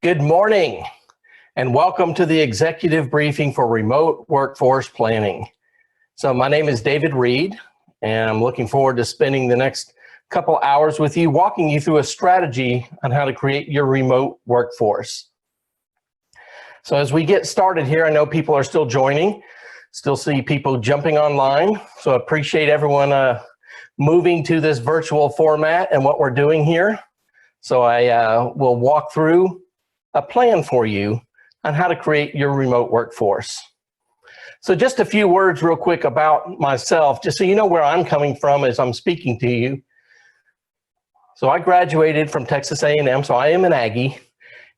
Good morning and welcome to the executive briefing for remote workforce planning. So my name is David Reed and I'm looking forward to spending the next couple hours with you, walking you through a strategy on how to create your remote workforce. So as we get started here, I know people are still joining, still see people jumping online. So I appreciate everyone moving to this virtual format and what we're doing here. So I will walk through a plan for you on how to create your remote workforce. So just a few words real quick about myself, just so you know where I'm coming from as I'm speaking to you. So I graduated from Texas A&M, so I am an Aggie,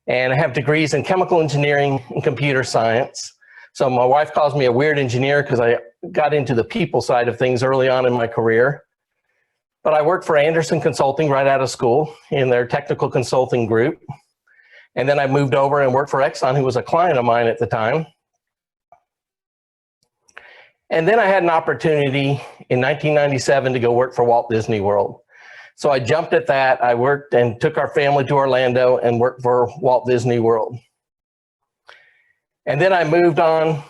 and I have degrees in chemical engineering and computer science. So my wife calls me a weird engineer because I got into the people side of things early on in my career. But I worked for Anderson Consulting right out of school in their technical consulting group. And then I moved over and worked for Exxon, who was a client of mine at the time. And then I had an opportunity in 1997 to go work for Walt Disney World. So I jumped at that. I worked and took our family to Orlando and worked for Walt Disney World. And then I moved on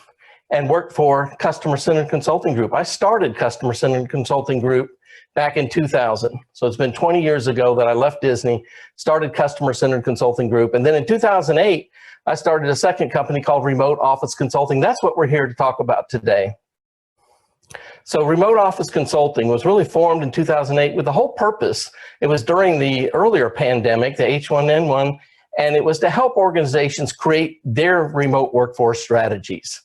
and worked for Customer Centered Consulting Group. I started Customer Centered Consulting Group back in 2000. So it's been 20 years ago that I left Disney, started Customer Centered Consulting Group. And then in 2008, I started a second company called Remote Office Consulting. That's what we're here to talk about today. So Remote Office Consulting was really formed in 2008 with the whole purpose. It was during the earlier pandemic, the H1N1, and it was to help organizations create their remote workforce strategies.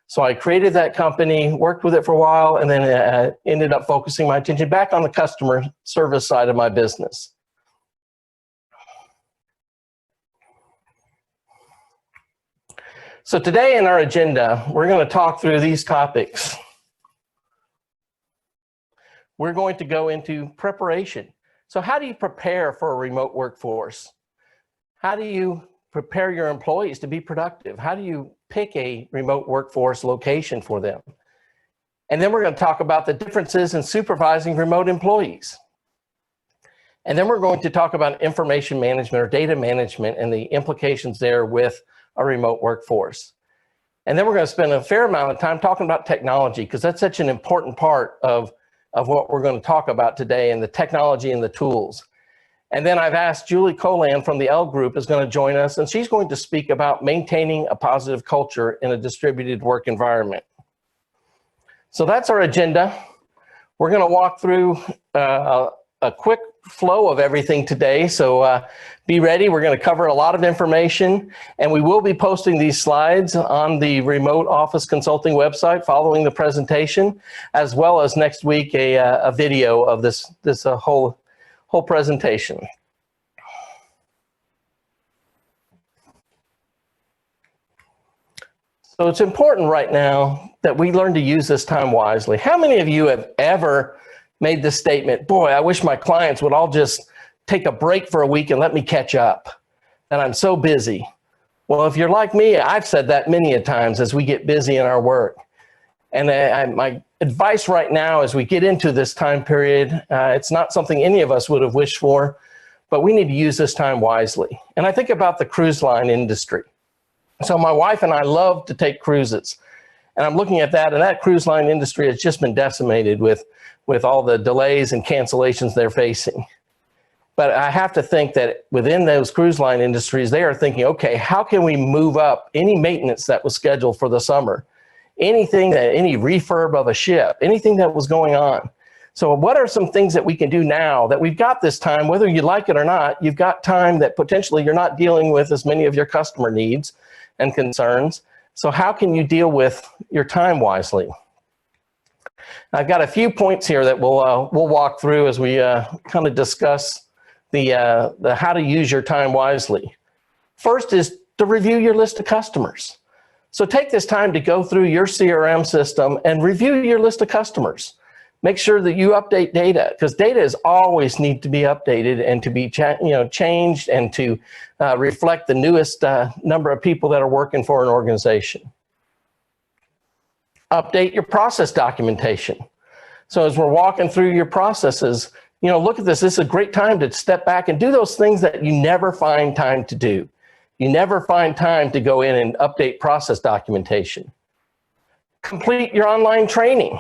So I created that company, worked with it for a while, and then ended up focusing my attention back on the customer service side of my business. So today in our agenda, we're going to talk through these topics. We're going to go into preparation. So how do you prepare for a remote workforce? How do you prepare your employees to be productive? How do you pick a remote workforce location for them? And then we're going to talk about the differences in supervising remote employees. And then we're going to talk about information management or data management and the implications there with a remote workforce. And then we're going to spend a fair amount of time talking about technology, because that's such an important part of what we're going to talk about today, and the technology and the tools. And then I've asked ETIQUETTE from the L Group is going to join us, and she's going to speak about maintaining a positive culture in a distributed work environment. So that's our agenda. We're going to walk through a quick flow of everything today, so be ready. We're going to cover a lot of information, and we will be posting these slides on the Remote Office Consulting website following the presentation, as well as next week a video of this whole presentation. So it's important right now that we learn to use this time wisely. How many of you have ever made this statement, boy, I wish my clients would all just take a break for a week and let me catch up, and I'm so busy? Well, if you're like me, I've said that many a times as we get busy in our work. And my advice right now as we get into this time period, it's not something any of us would have wished for, but we need to use this time wisely. And I think about the cruise line industry. So my wife and I love to take cruises. And I'm looking at that, and that cruise line industry has just been decimated with all the delays and cancellations they're facing. But I have to think that within those cruise line industries, they are thinking, okay, how can we move up any maintenance that was scheduled for the summer? Any refurb of a ship, anything that was going on. So what are some things that we can do now that we've got this time, whether you like it or not, you've got time that potentially you're not dealing with as many of your customer needs and concerns. So how can you deal with your time wisely? I've got a few points here that we'll walk through as we kind of discuss the how to use your time wisely. First is to review your list of customers. So take this time to go through your CRM system and review your list of customers. Make sure that you update data, because data is always need to be updated and to be changed and to reflect the newest number of people that are working for an organization. Update your process documentation. So as we're walking through your processes, look at this. This is a great time to step back and do those things that you never find time to do. You never find time to go in and update process documentation. Complete your online training.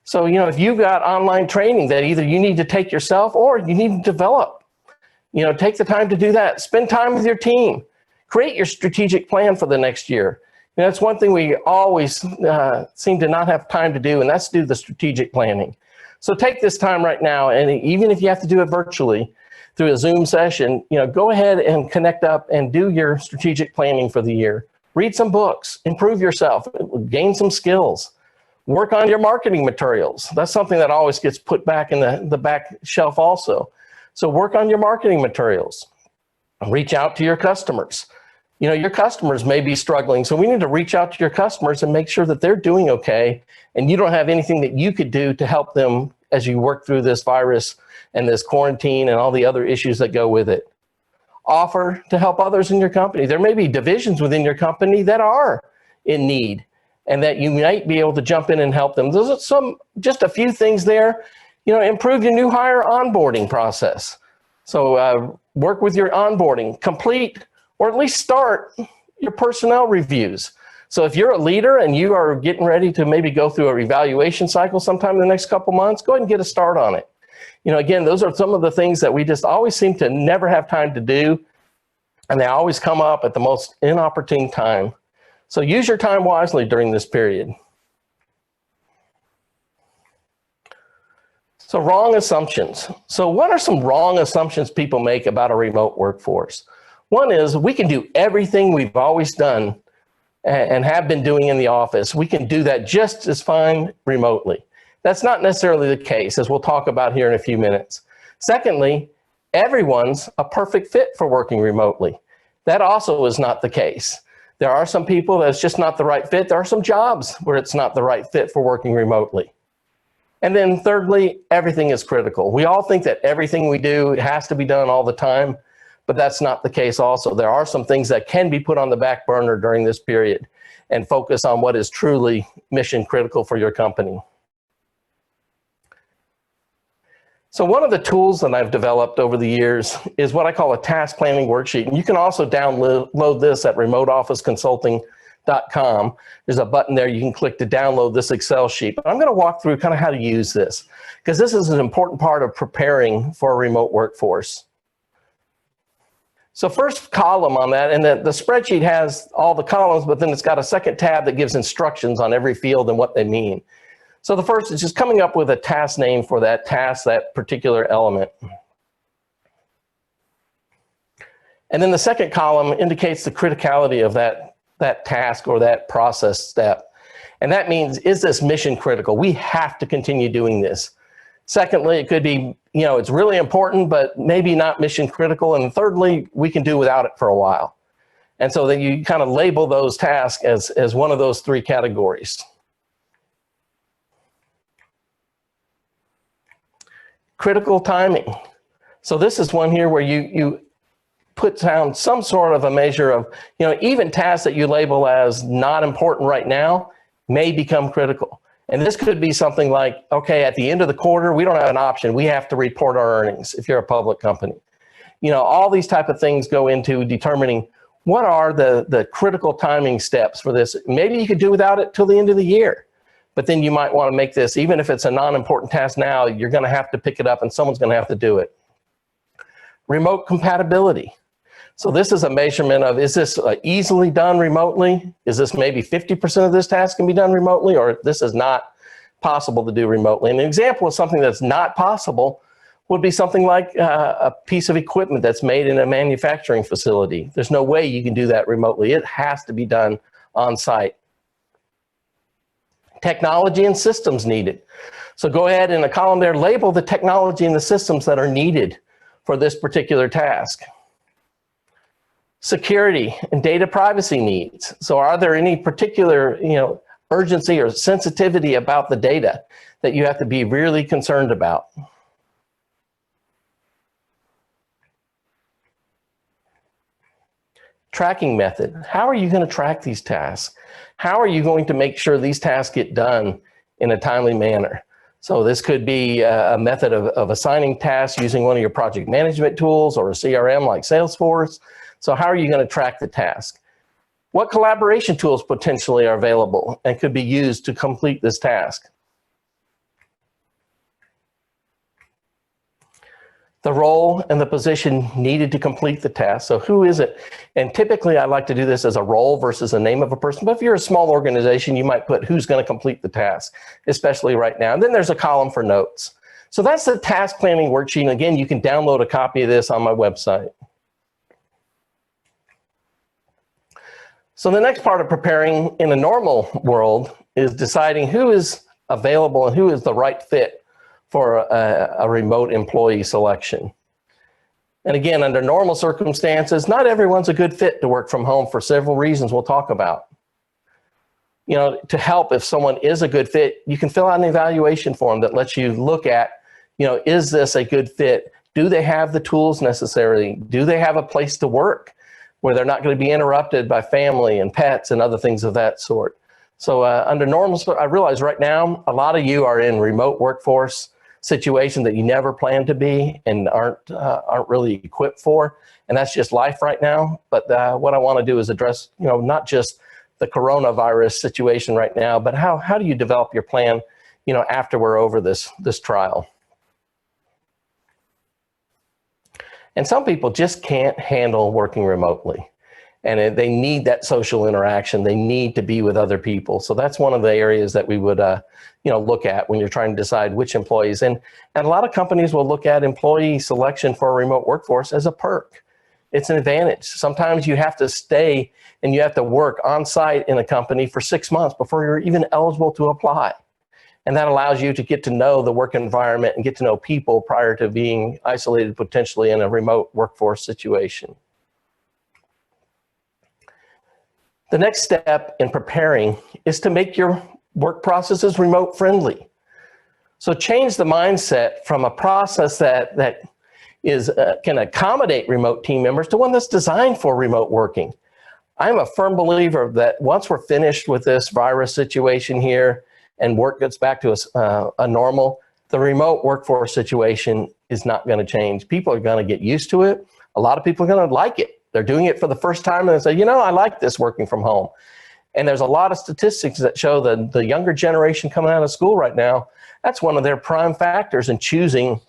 So, if you've got online training that either you need to take yourself or you need to develop, take the time to do that. Spend time with your team. Create your strategic plan for the next year. That's one thing we always seem to not have time to do, and that's do the strategic planning. So take this time right now, and even if you have to do it virtually through a Zoom session, go ahead and connect up and do your strategic planning for the year. Read some books, improve yourself, gain some skills. Work on your marketing materials. That's something that always gets put back in the back shelf also. So work on your marketing materials. Reach out to your customers. Your customers may be struggling, so we need to reach out to your customers and make sure that they're doing okay, and you don't have anything that you could do to help them as you work through this virus and this quarantine and all the other issues that go with it. Offer to help others in your company. There may be divisions within your company that are in need, and that you might be able to jump in and help them. Those are just a few things there. Improve your new hire onboarding process. So work with your onboarding, complete, or at least start your personnel reviews. So if you're a leader and you are getting ready to maybe go through a evaluation cycle sometime in the next couple months, go ahead and get a start on it. Again, those are some of the things that we just always seem to never have time to do, and they always come up at the most inopportune time. So use your time wisely during this period. So wrong assumptions. So what are some wrong assumptions people make about a remote workforce? One is we can do everything we've always done and have been doing in the office. We can do that just as fine remotely. That's not necessarily the case, as we'll talk about here in a few minutes. Secondly, everyone's a perfect fit for working remotely. That also is not the case. There are some people that's just not the right fit. There are some jobs where it's not the right fit for working remotely. And then thirdly, everything is critical. We all think that everything we do has to be done all the time, but that's not the case also. There are some things that can be put on the back burner during this period and focus on what is truly mission critical for your company. So one of the tools that I've developed over the years is what I call a task planning worksheet. And you can also download this at remoteofficeconsulting.com. There's a button there you can click to download this Excel sheet. But I'm going to walk through kind of how to use this, because this is an important part of preparing for a remote workforce. So first column on that, and the spreadsheet has all the columns, but then it's got a second tab that gives instructions on every field and what they mean. So the first is just coming up with a task name for that task, that particular element. And then the second column indicates the criticality of that task or that process step. And that means, is this mission critical? We have to continue doing this. Secondly, it could be, it's really important, but maybe not mission critical. And thirdly, we can do without it for a while. And so then you kind of label those tasks as one of those three categories. Critical timing. So this is one here where you put down some sort of a measure of, even tasks that you label as not important right now may become critical. And this could be something like, okay, at the end of the quarter, we don't have an option. We have to report our earnings if you're a public company. All these type of things go into determining what are the critical timing steps for this. Maybe you could do without it till the end of the year. But then you might want to make this, even if it's a non-important task now, you're going to have to pick it up and someone's going to have to do it. Remote compatibility. So this is a measurement of, is this easily done remotely? Is this maybe 50% of this task can be done remotely, or this is not possible to do remotely? And an example of something that's not possible would be something like a piece of equipment that's made in a manufacturing facility. There's no way you can do that remotely. It has to be done on site. Technology and systems needed. So go ahead in a column there, label the technology and the systems that are needed for this particular task. Security and data privacy needs. So are there any particular, urgency or sensitivity about the data that you have to be really concerned about? Tracking method. How are you going to track these tasks? How are you going to make sure these tasks get done in a timely manner? So this could be a method of assigning tasks using one of your project management tools or a CRM like Salesforce. So how are you going to track the task? What collaboration tools potentially are available and could be used to complete this task? The role and the position needed to complete the task. So who is it? And typically I like to do this as a role versus a name of a person. But if you're a small organization, you might put who's going to complete the task, especially right now. And then there's a column for notes. So that's the task planning worksheet. And again, you can download a copy of this on my website. So the next part of preparing in a normal world is deciding who is available and who is the right fit for a remote employee selection. And again, under normal circumstances, not everyone's a good fit to work from home for several reasons we'll talk about. You know, to help if someone is a good fit, you can fill out an evaluation form that lets you look at, you know, is this a good fit? Do they have the tools necessary? Do they have a place to work where they're not going to be interrupted by family and pets and other things of that sort? So under normal, I realize right now, a lot of you are in remote workforce situation that you never planned to be and aren't really equipped for, and that's just life right now. But what I want to do is address, you know, not just the coronavirus situation right now, but how do you develop your plan, you know, after we're over this trial. And some people just can't handle working remotely, and they need that social interaction. They need to be with other people. So that's one of the areas that we would you know, look at when you're trying to decide which employees. And a lot of companies will look at employee selection for a remote workforce as a perk. It's an advantage. Sometimes you have to stay and you have to work on site in a company for 6 months before you're even eligible to apply. And that allows you to get to know the work environment and get to know people prior to being isolated potentially in a remote workforce situation. The next step in preparing is to make your work processes remote friendly. So change the mindset from a process that is can accommodate remote team members to one that's designed for remote working. I'm a firm believer that once we're finished with this virus situation here and work gets back to a normal, the remote workforce situation is not going to change. People are going to get used to it. A lot of people are going to like it. They're doing it for the first time and they say, you know, I like this working from home. And there's a lot of statistics that show that the younger generation coming out of school right now, that's one of their prime factors in choosing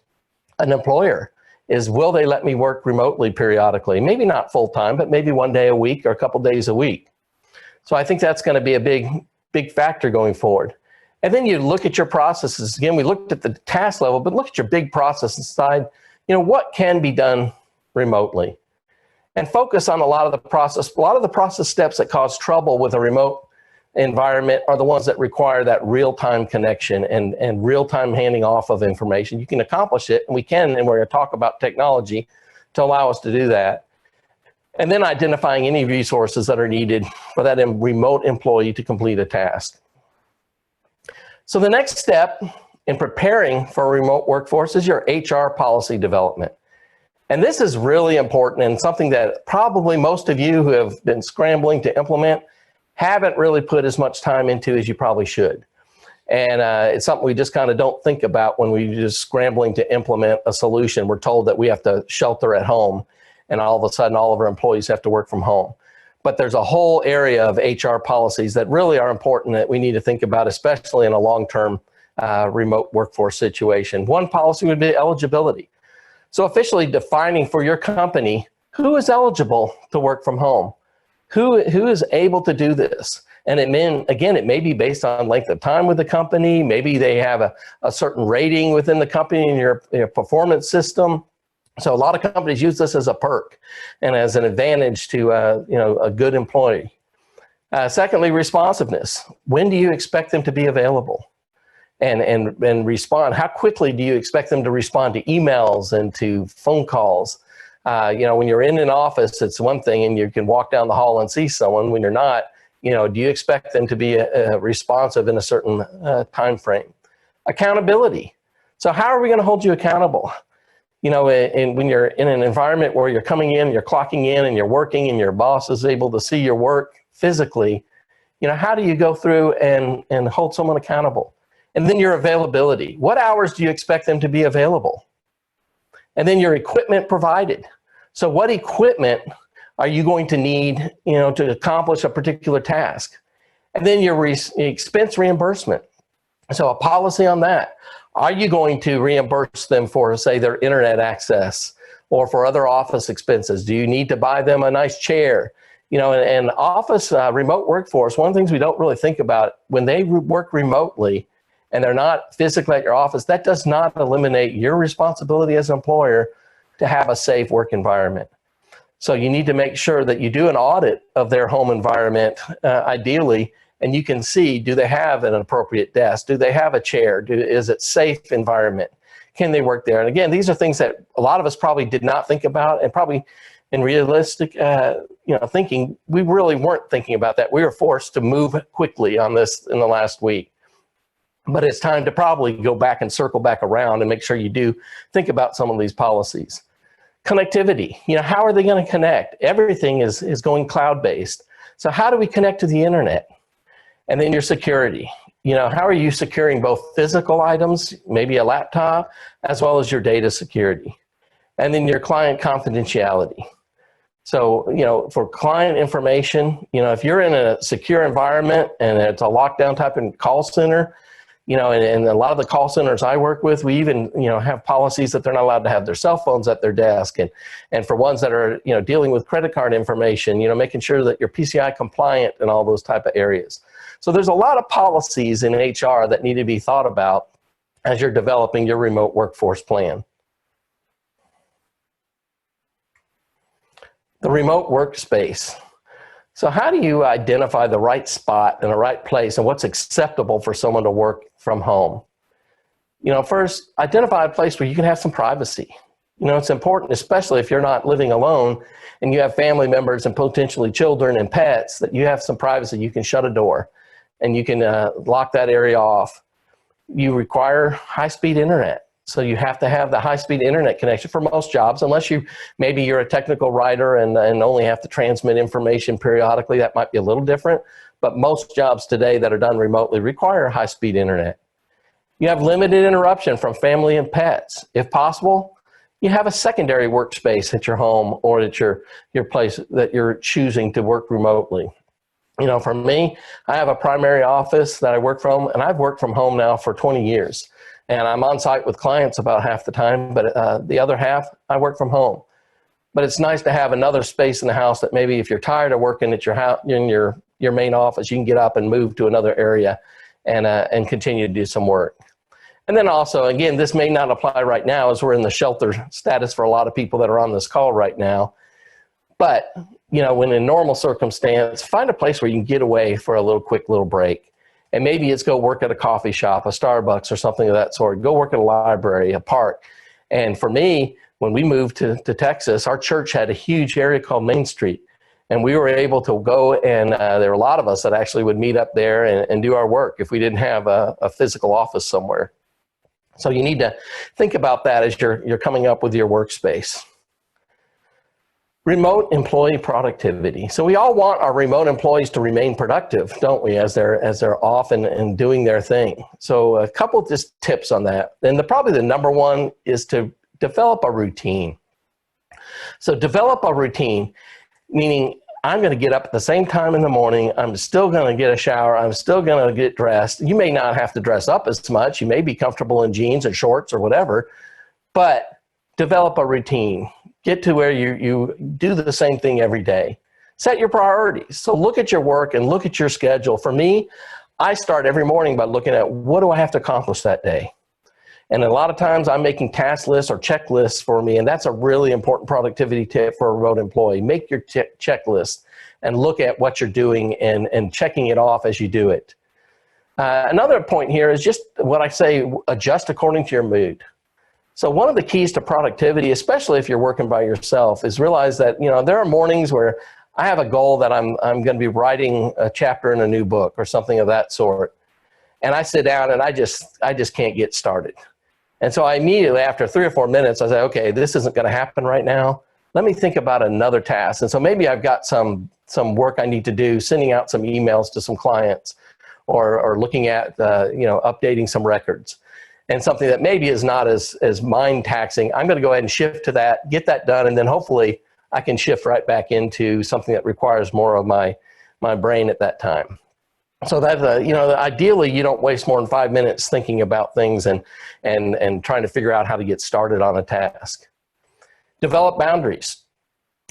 an employer is, will they let me work remotely periodically? Maybe not full time, but maybe one day a week or a couple days a week. So I think that's going to be a big factor going forward. And then you look at your processes. Again, we looked at the task level, but look at your big process side. You know, what can be done remotely? And focus on a lot of the process steps that cause trouble with a remote environment are the ones that require that real-time connection and real-time handing off of information. You can accomplish it, and we can, and we're going to talk about technology to allow us to do that. And then identifying any resources that are needed for that remote employee to complete a task. So the next step in preparing for a remote workforce is your HR policy development. And this is really important and something that probably most of you who have been scrambling to implement haven't really put as much time into as you probably should. And it's something we just kind of don't think about when we're just scrambling to implement a solution. We're told that we have to shelter at home and all of a sudden all of our employees have to work from home. But there's a whole area of HR policies that really are important that we need to think about, especially in a long-term remote workforce situation. One policy would be eligibility. So officially defining for your company who is eligible to work from home, who is able to do this. And it may be based on length of time with the company. Maybe they have a certain rating within the company in your performance system. So a lot of companies use this as a perk and as an advantage to a good employee. Secondly, responsiveness. When do you expect them to be available and respond? How quickly do you expect them to respond to emails and to phone calls? When you're in an office, it's one thing and you can walk down the hall and see someone. When you're not, do you expect them to be responsive in a certain time frame? Accountability. So how are we going to hold you accountable? When you're in an environment where you're coming in, you're clocking in and you're working and your boss is able to see your work physically, how do you go through and hold someone accountable? And then your availability. What hours do you expect them to be available? And then your equipment provided. So what equipment are you going to need, to accomplish a particular task? And then your expense reimbursement. So a policy on that. Are you going to reimburse them for, say, their internet access or for other office expenses? Do you need to buy them a nice chair? And office remote workforce, one of the things we don't really think about, when they work remotely and they're not physically at your office, that does not eliminate your responsibility as an employer to have a safe work environment. So you need to make sure that you do an audit of their home environment, ideally, and you can see, do they have an appropriate desk? Do they have a chair? Is it safe environment? Can they work there? And again, these are things that a lot of us probably did not think about, and probably in realistic thinking, we really weren't thinking about that. We were forced to move quickly on this in the last week. But it's time to probably go back and circle back around and make sure you do think about some of these policies. Connectivity, how are they going to connect? Everything is going cloud-based. So how do we connect to the internet? And then your security. How are you securing both physical items, maybe a laptop, as well as your data security? And then your client confidentiality. So, for client information, if you're in a secure environment and it's a lockdown type of call center, and a lot of the call centers I work with, we even, have policies that they're not allowed to have their cell phones at their desk. And for ones that are, dealing with credit card information, making sure that you're PCI compliant in all those type of areas. So there's a lot of policies in HR that need to be thought about as you're developing your remote workforce plan. The remote workspace. So how do you identify the right spot and the right place and what's acceptable for someone to work from home? First, identify a place where you can have some privacy. It's important, especially if you're not living alone and you have family members and potentially children and pets, that you have some privacy. You can shut a door and you can lock that area off. You require high-speed internet. So you have to have the high-speed internet connection for most jobs, unless maybe you're a technical writer and only have to transmit information periodically. That might be a little different, but most jobs today that are done remotely require high-speed internet. You have limited interruption from family and pets. If possible, you have a secondary workspace at your home or at your place that you're choosing to work remotely. For me, I have a primary office that I work from, and I've worked from home now for 20 years. And I'm on site with clients about half the time, but the other half, I work from home. But it's nice to have another space in the house that maybe if you're tired of working at your house, in your main office, you can get up and move to another area and continue to do some work. And then also, again, this may not apply right now as we're in the shelter status for a lot of people that are on this call right now. But, when in normal circumstance, find a place where you can get away for a quick little break. And maybe it's go work at a coffee shop, a Starbucks or something of that sort. Go work at a library, a park. And for me, when we moved to Texas, our church had a huge area called Main Street. And we were able to go and there were a lot of us that actually would meet up there and do our work if we didn't have a physical office somewhere. So you need to think about that as you're coming up with your workspace. Remote employee productivity. So we all want our remote employees to remain productive, don't we, as they're off and doing their thing. So a couple of just tips on that. And probably the number one is to develop a routine. So develop a routine, meaning I'm going to get up at the same time in the morning. I'm still going to get a shower. I'm still going to get dressed. You may not have to dress up as much. You may be comfortable in jeans and shorts or whatever, but develop a routine. Get to where you do the same thing every day. Set your priorities. So look at your work and look at your schedule. For me, I start every morning by looking at what do I have to accomplish that day? And a lot of times I'm making task lists or checklists for me, and that's a really important productivity tip for a remote employee. Make your checklist and look at what you're doing and checking it off as you do it. Another point here is just what I say, adjust according to your mood. So one of the keys to productivity, especially if you're working by yourself, is realize that, there are mornings where I have a goal that I'm going to be writing a chapter in a new book or something of that sort. And I sit down and I just can't get started. And so I immediately, after 3 or 4 minutes, I say, okay, this isn't going to happen right now. Let me think about another task. And so maybe I've got some work I need to do, sending out some emails to some clients or looking at, updating some records. And something that maybe is not as mind taxing, I'm going to go ahead and shift to that, get that done, and then hopefully I can shift right back into something that requires more of my brain at that time. So that, ideally you don't waste more than 5 minutes thinking about things and trying to figure out how to get started on a task. Develop boundaries.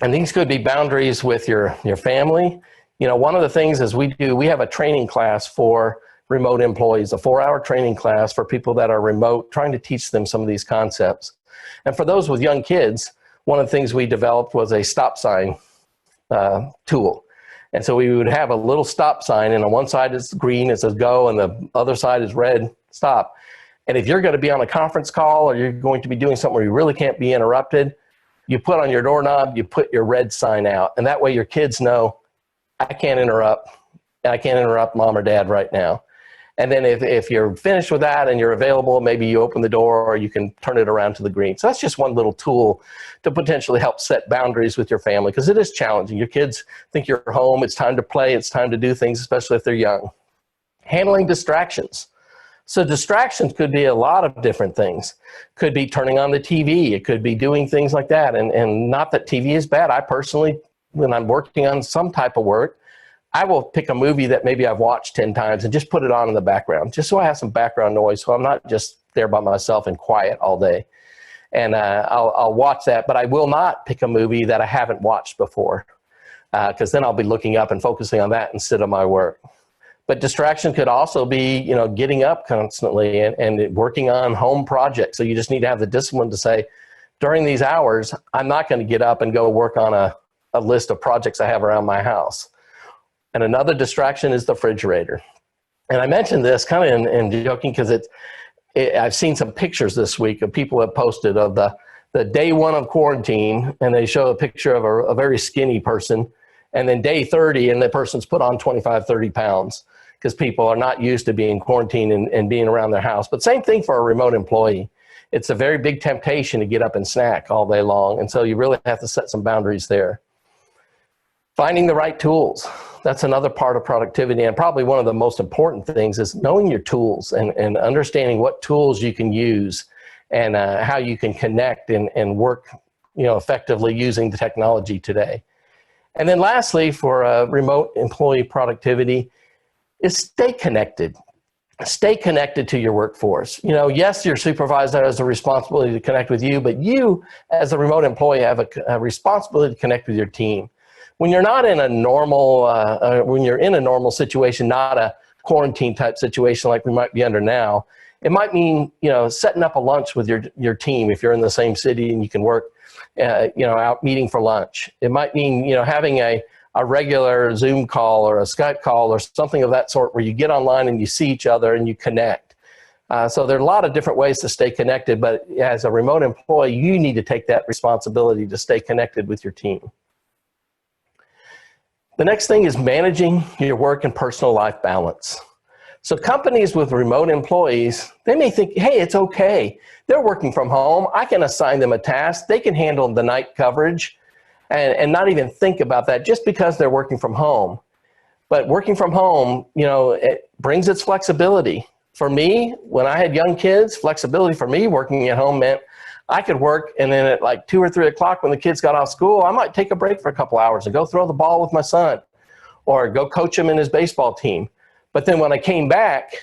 And these could be boundaries with your family. One of the things is we have a training class for remote employees, a 4-hour training class for people that are remote, trying to teach them some of these concepts. And for those with young kids, one of the things we developed was a stop sign tool. And so we would have a little stop sign, and on one side is green, it says go, and the other side is red, stop. And if you're going to be on a conference call or you're going to be doing something where you really can't be interrupted, you put on your doorknob, you put your red sign out. And that way your kids know, I can't interrupt mom or dad right now. And then if you're finished with that and you're available, maybe you open the door or you can turn it around to the green. So that's just one little tool to potentially help set boundaries with your family, because it is challenging. Your kids think you're home, it's time to play, it's time to do things, especially if they're young. Handling distractions. So distractions could be a lot of different things. Could be turning on the TV, it could be doing things like that. And not that TV is bad. I personally, when I'm working on some type of work, I will pick a movie that maybe I've watched 10 times and just put it on in the background, just so I have some background noise, so I'm not just there by myself and quiet all day. And I'll watch that, but I will not pick a movie that I haven't watched before, because then I'll be looking up and focusing on that instead of my work. But distraction could also be, getting up constantly and working on home projects. So you just need to have the discipline to say, during these hours, I'm not going to get up and go work on a list of projects I have around my house. And another distraction is the refrigerator. And I mentioned this kind of in joking, because I've seen some pictures this week of people have posted of the day 1 of quarantine, and they show a picture of a very skinny person, and then day 30, and the person's put on 25, 30 pounds, because people are not used to being quarantined and being around their house. But same thing for a remote employee. It's a very big temptation to get up and snack all day long, and so you really have to set some boundaries there. Finding the right tools. That's another part of productivity, and probably one of the most important things is knowing your tools and understanding what tools you can use and how you can connect and work effectively using the technology today. And then lastly, for remote employee productivity, is stay connected. Stay connected to your workforce. Yes, your supervisor has a responsibility to connect with you, but you as a remote employee have a responsibility to connect with your team. When you're not in a normal, when you're in a normal situation, not a quarantine type situation like we might be under now, it might mean, setting up a lunch with your team if you're in the same city and you can work, out meeting for lunch. It might mean, having a regular Zoom call or a Skype call or something of that sort where you get online and you see each other and you connect. So there are a lot of different ways to stay connected, but as a remote employee, you need to take that responsibility to stay connected with your team. The next thing is managing your work and personal life balance. So companies with remote employees, they may think, hey, it's okay. They're working from home. I can assign them a task. They can handle the night coverage and not even think about that just because they're working from home. But working from home, it brings its flexibility. For me, when I had young kids, flexibility for me working at home meant I could work, and then at like 2 or 3 o'clock when the kids got off school, I might take a break for a couple hours and go throw the ball with my son or go coach him in his baseball team. But then when I came back,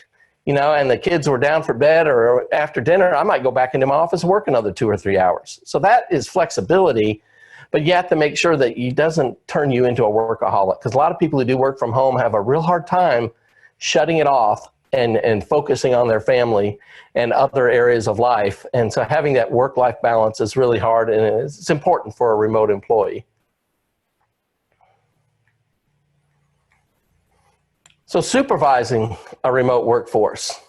and the kids were down for bed or after dinner, I might go back into my office and work another 2 or 3 hours. So that is flexibility, but you have to make sure that it doesn't turn you into a workaholic, because a lot of people who do work from home have a real hard time shutting it off and focusing on their family and other areas of life. And so having that work-life balance is really hard, and it's important for a remote employee. So supervising a remote workforce.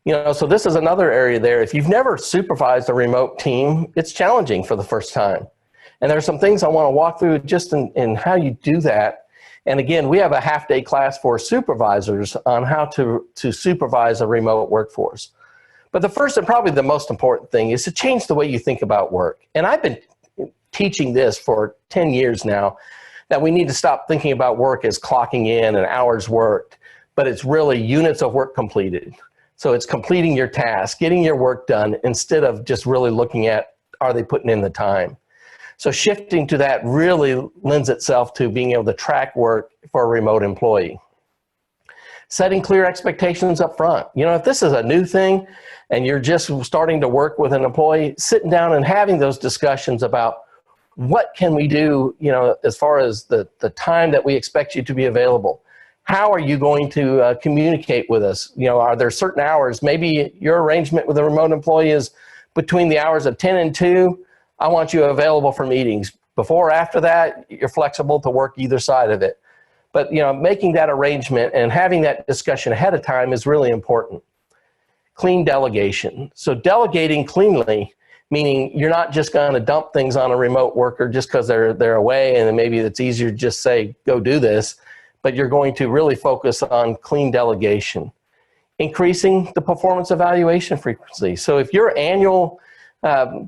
So this is another area there. If you've never supervised a remote team, it's challenging for the first time. And there are some things I want to walk through just in how you do that. And again, we have a half-day class for supervisors on how to supervise a remote workforce. But the first and probably the most important thing is to change the way you think about work. And I've been teaching this for 10 years now, that we need to stop thinking about work as clocking in and hours worked, but it's really units of work completed. So it's completing your task, getting your work done, instead of just really looking at, are they putting in the time? So shifting to that really lends itself to being able to track work for a remote employee. Setting clear expectations up front. You know, if this is a new thing and you're just starting to work with an employee, sitting down and having those discussions about what can we do, you know, as far as the time that we expect you to be available. How are you going to communicate with us? You know, are there certain hours? Maybe your arrangement with a remote employee is between the hours of 10 and 2, I want you available for meetings. Before or after that, you're flexible to work either side of it. But, you know, making that arrangement and having that discussion ahead of time is really important. Clean delegation. So delegating cleanly, meaning you're not just going to dump things on a remote worker just because they're away and then maybe it's easier to just say, go do this, but you're going to really focus on clean delegation. Increasing the performance evaluation frequency. So if your annual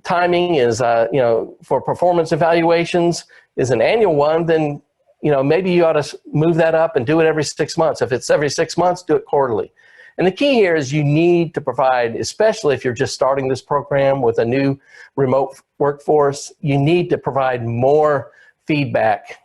timing is, you know, for performance evaluations is an annual one, then, you know, maybe you ought to move that up and do it every 6 months. If it's every 6 months, do it quarterly. And the key here is you need to provide, especially if you're just starting this program with a new remote workforce, you need to provide more feedback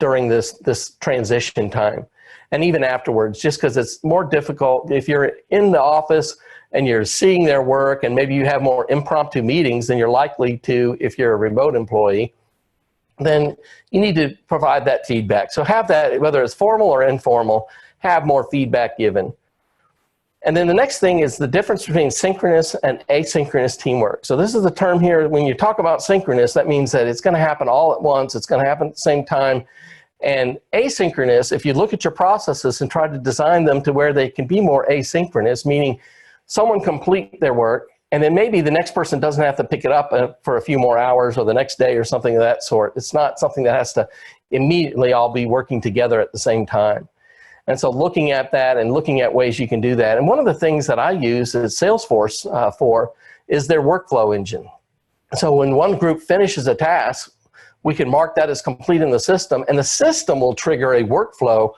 during this transition time. And even afterwards, just because it's more difficult if you're in the office and you're seeing their work and maybe you have more impromptu meetings than you're likely to if you're a remote employee, then you need to provide that feedback. So have that, whether it's formal or informal, have more feedback given. And then the next thing is the difference between synchronous and asynchronous teamwork. So this is the term here, when you talk about synchronous, that means that it's going to happen all at once, it's going to happen at the same time. And asynchronous, if you look at your processes and try to design them to where they can be more asynchronous, meaning someone complete their work, and then maybe the next person doesn't have to pick it up for a few more hours or the next day or something of that sort. It's not something that has to immediately all be working together at the same time. And so looking at that and looking at ways you can do that. And one of the things that I use is Salesforce for is their workflow engine. So when one group finishes a task, we can mark that as complete in the system, and the system will trigger a workflow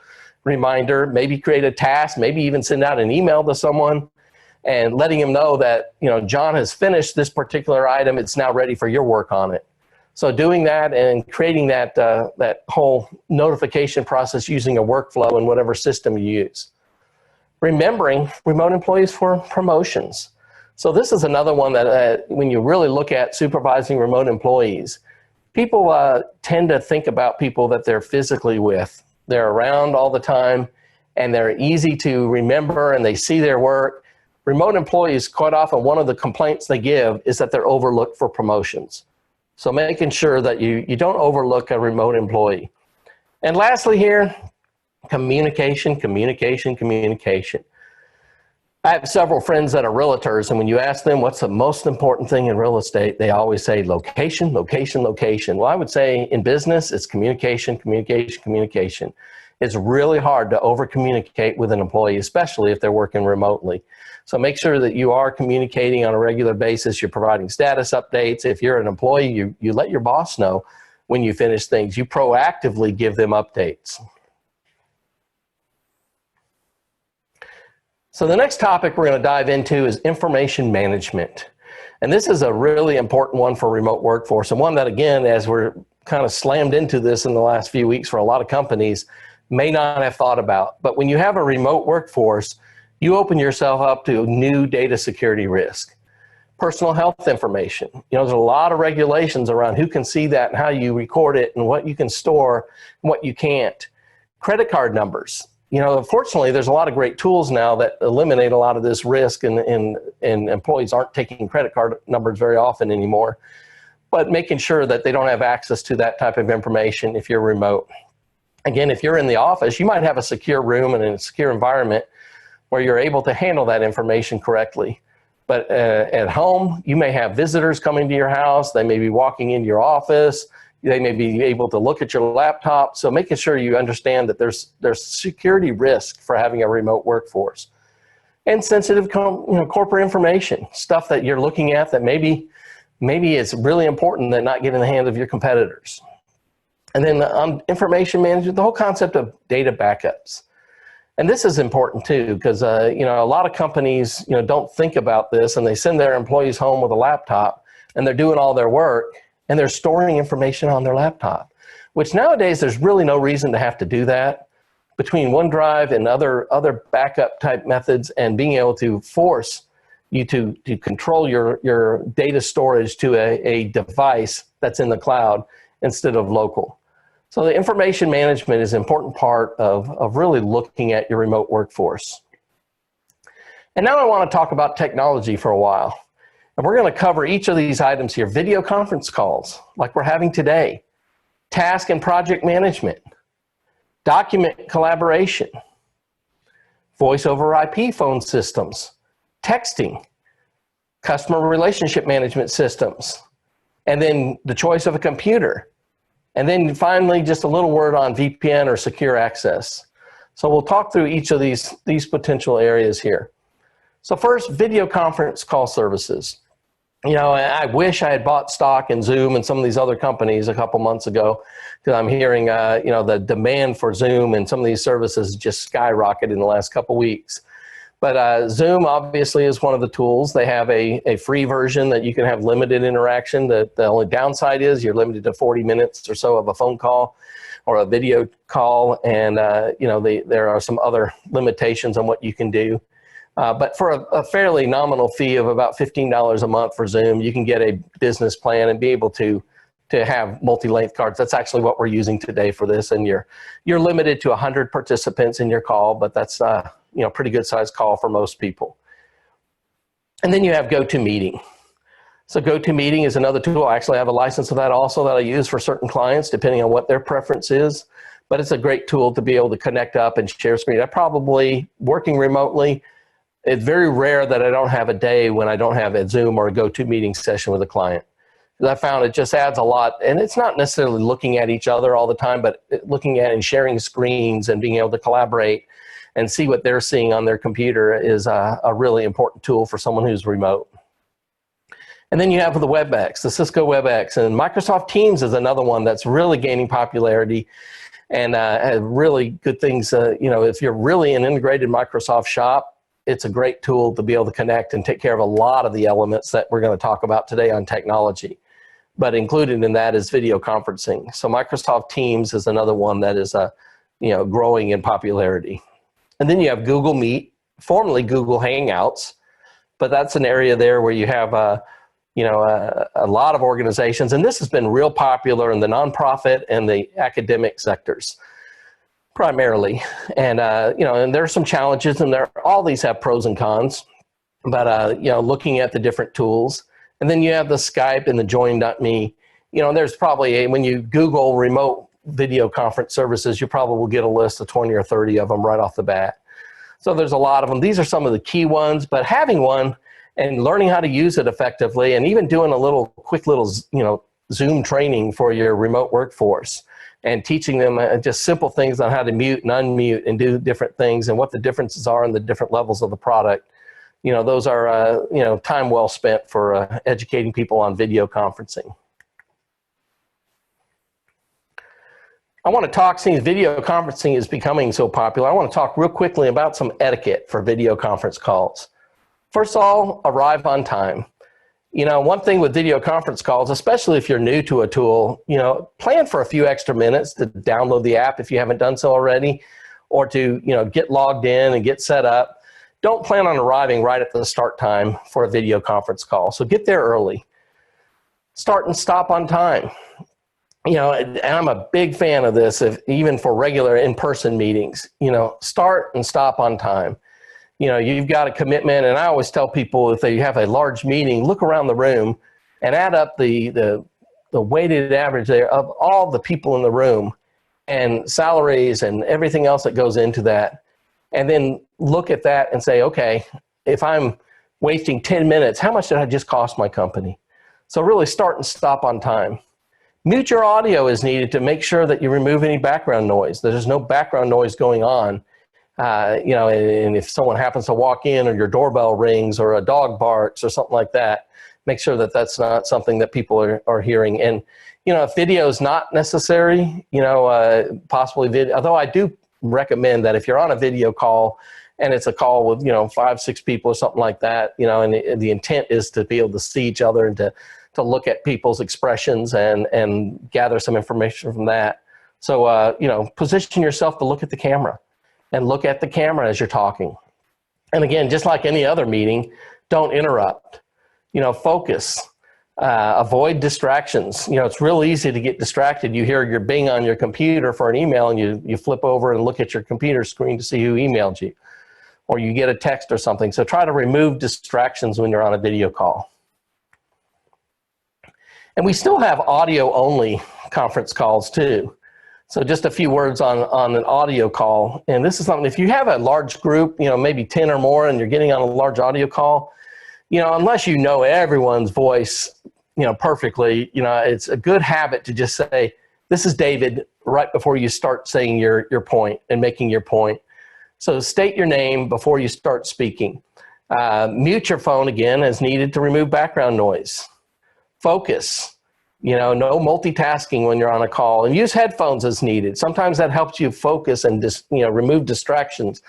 reminder, maybe create a task, maybe even send out an email to someone and letting them know that, you know, John has finished this particular item, it's now ready for your work on it. So doing that and creating that, that whole notification process using a workflow in whatever system you use. Remembering remote employees for promotions. So this is another one that when you really look at supervising remote employees, people tend to think about people that they're physically with. They're around all the time and they're easy to remember and they see their work. Remote employees, quite often, one of the complaints they give is that they're overlooked for promotions. So making sure that you don't overlook a remote employee. And lastly here, communication, communication, communication. I have several friends that are realtors, and when you ask them what's the most important thing in real estate, they always say location, location, location. Well, I would say in business, it's communication, communication, communication. It's really hard to over-communicate with an employee, especially if they're working remotely. So make sure that you are communicating on a regular basis. You're providing status updates. If you're an employee, you let your boss know when you finish things. You proactively give them updates. So the next topic we're going to dive into is information management. And this is a really important one for remote workforce, and one that, again, as we're kind of slammed into this in the last few weeks for a lot of companies, may not have thought about. But when you have a remote workforce, you open yourself up to new data security risk. Personal health information. You know, there's a lot of regulations around who can see that and how you record it and what you can store and what you can't. Credit card numbers. You know, fortunately, there's a lot of great tools now that eliminate a lot of this risk, and employees aren't taking credit card numbers very often anymore. But making sure that they don't have access to that type of information if you're remote. Again, if you're in the office, you might have a secure room and a secure environment where you're able to handle that information correctly. But at home, you may have visitors coming to your house. They may be walking into your office. They may be able to look at your laptop. So making sure you understand that there's security risk for having a remote workforce. And sensitive corporate information, stuff that you're looking at that maybe it's really important that not get in the hands of your competitors. And then on information management, the whole concept of data backups. And this is important too, because you know, a lot of companies, you know, don't think about this, and they send their employees home with a laptop and they're doing all their work, and they're storing information on their laptop, which nowadays there's really no reason to have to do that. Between OneDrive and other backup type methods and being able to force you to control your data storage to a device that's in the cloud instead of local. So the information management is an important part of really looking at your remote workforce. And now I want to talk about technology for a while. And we're going to cover each of these items here. Video conference calls, like we're having today. Task and project management. Document collaboration. Voice over IP phone systems. Texting. Customer relationship management systems. And then the choice of a computer. And then finally, just a little word on VPN or secure access. So we'll talk through each of these potential areas here. So first, video conference call services. You know, I wish I had bought stock in Zoom and some of these other companies a couple months ago, because I'm hearing, you know, the demand for Zoom and some of these services just skyrocketed in the last couple weeks. But Zoom obviously is one of the tools. They have a free version that you can have limited interaction. The only downside is you're limited to 40 minutes or so of a phone call or a video call. And, you know, there are some other limitations on what you can do. But for a fairly nominal fee of about $15 a month for Zoom, you can get a business plan and be able to have multi-length cards. That's actually what we're using today for this. And you're limited to 100 participants in your call, but that's you know, pretty good sized call for most people. And then you have GoToMeeting. So GoToMeeting is another tool. I actually have a license of that also that I use for certain clients, depending on what their preference is. But it's a great tool to be able to connect up and share screen. I probably, working remotely, it's very rare that I don't have a day when I don't have a Zoom or a GoToMeeting session with a client. Because I found it just adds a lot, and it's not necessarily looking at each other all the time, but looking at and sharing screens and being able to collaborate and see what they're seeing on their computer is a really important tool for someone who's remote. And then you have the WebEx, the Cisco WebEx, and Microsoft Teams is another one that's really gaining popularity and has really good things. You know, if you're really an integrated Microsoft shop, it's a great tool to be able to connect and take care of a lot of the elements that we're going to talk about today on technology. But included in that is video conferencing. So Microsoft Teams is another one that is you know, growing in popularity. And then you have Google Meet, formerly Google Hangouts, but that's an area there where you have you know, a lot of organizations, and this has been real popular in the nonprofit and the academic sectors primarily. And you know, and there are some challenges, and all these have pros and cons, but you know, looking at the different tools. And then you have the Skype and the Join.me. You know, there's probably when you Google remote video conference services, you probably will get a list of 20 or 30 of them right off the bat. So there's a lot of them. These are some of the key ones, but having one and learning how to use it effectively, and even doing a quick little, you know, Zoom training for your remote workforce and teaching them just simple things on how to mute and unmute and do different things and what the differences are in the different levels of the product. You know, those are, you know, time well spent for educating people on video conferencing. I want to talk, since video conferencing is becoming so popular, I want to talk real quickly about some etiquette for video conference calls. First of all, arrive on time. You know, one thing with video conference calls, especially if you're new to a tool, you know, plan for a few extra minutes to download the app if you haven't done so already, or to, you know, get logged in and get set up. Don't plan on arriving right at the start time for a video conference call. So get there early. Start and stop on time. You know, and I'm a big fan of this, even for regular in-person meetings. You know, start and stop on time. You know, you've got a commitment, and I always tell people if they have a large meeting, look around the room and add up the weighted average there of all the people in the room and salaries and everything else that goes into that. And then look at that and say, okay, if I'm wasting 10 minutes, how much did I just cost my company? So really start and stop on time. Mute your audio as needed to make sure that you remove any background noise. There's no background noise going on. You know, and if someone happens to walk in or your doorbell rings or a dog barks or something like that, make sure that that's not something that people are hearing. And, you know, if video is not necessary, you know, possibly video, although I do recommend that if you're on a video call and it's a call with, 5, 6 people or something like that, and the intent is to be able to see each other and to look at people's expressions and gather some information from that. So, position yourself to look at the camera and look at the camera as you're talking. And again, just like any other meeting, don't interrupt, focus, avoid distractions. It's real easy to get distracted. You hear your bing on your computer for an email and you flip over and look at your computer screen to see who emailed you, or you get a text or something. So try to remove distractions when you're on a video call. And we still have audio only conference calls too. So just a few words on an audio call. And this is something, if you have a large group, maybe 10 or more, and you're getting on a large audio call, unless you know everyone's voice, perfectly, it's a good habit to just say, this is David, right before you start saying your point and making your point. So state your name before you start speaking. Mute your phone again as needed to remove background noise. Focus. No multitasking when you're on a call, and use headphones as needed. Sometimes that helps you focus and remove distractions,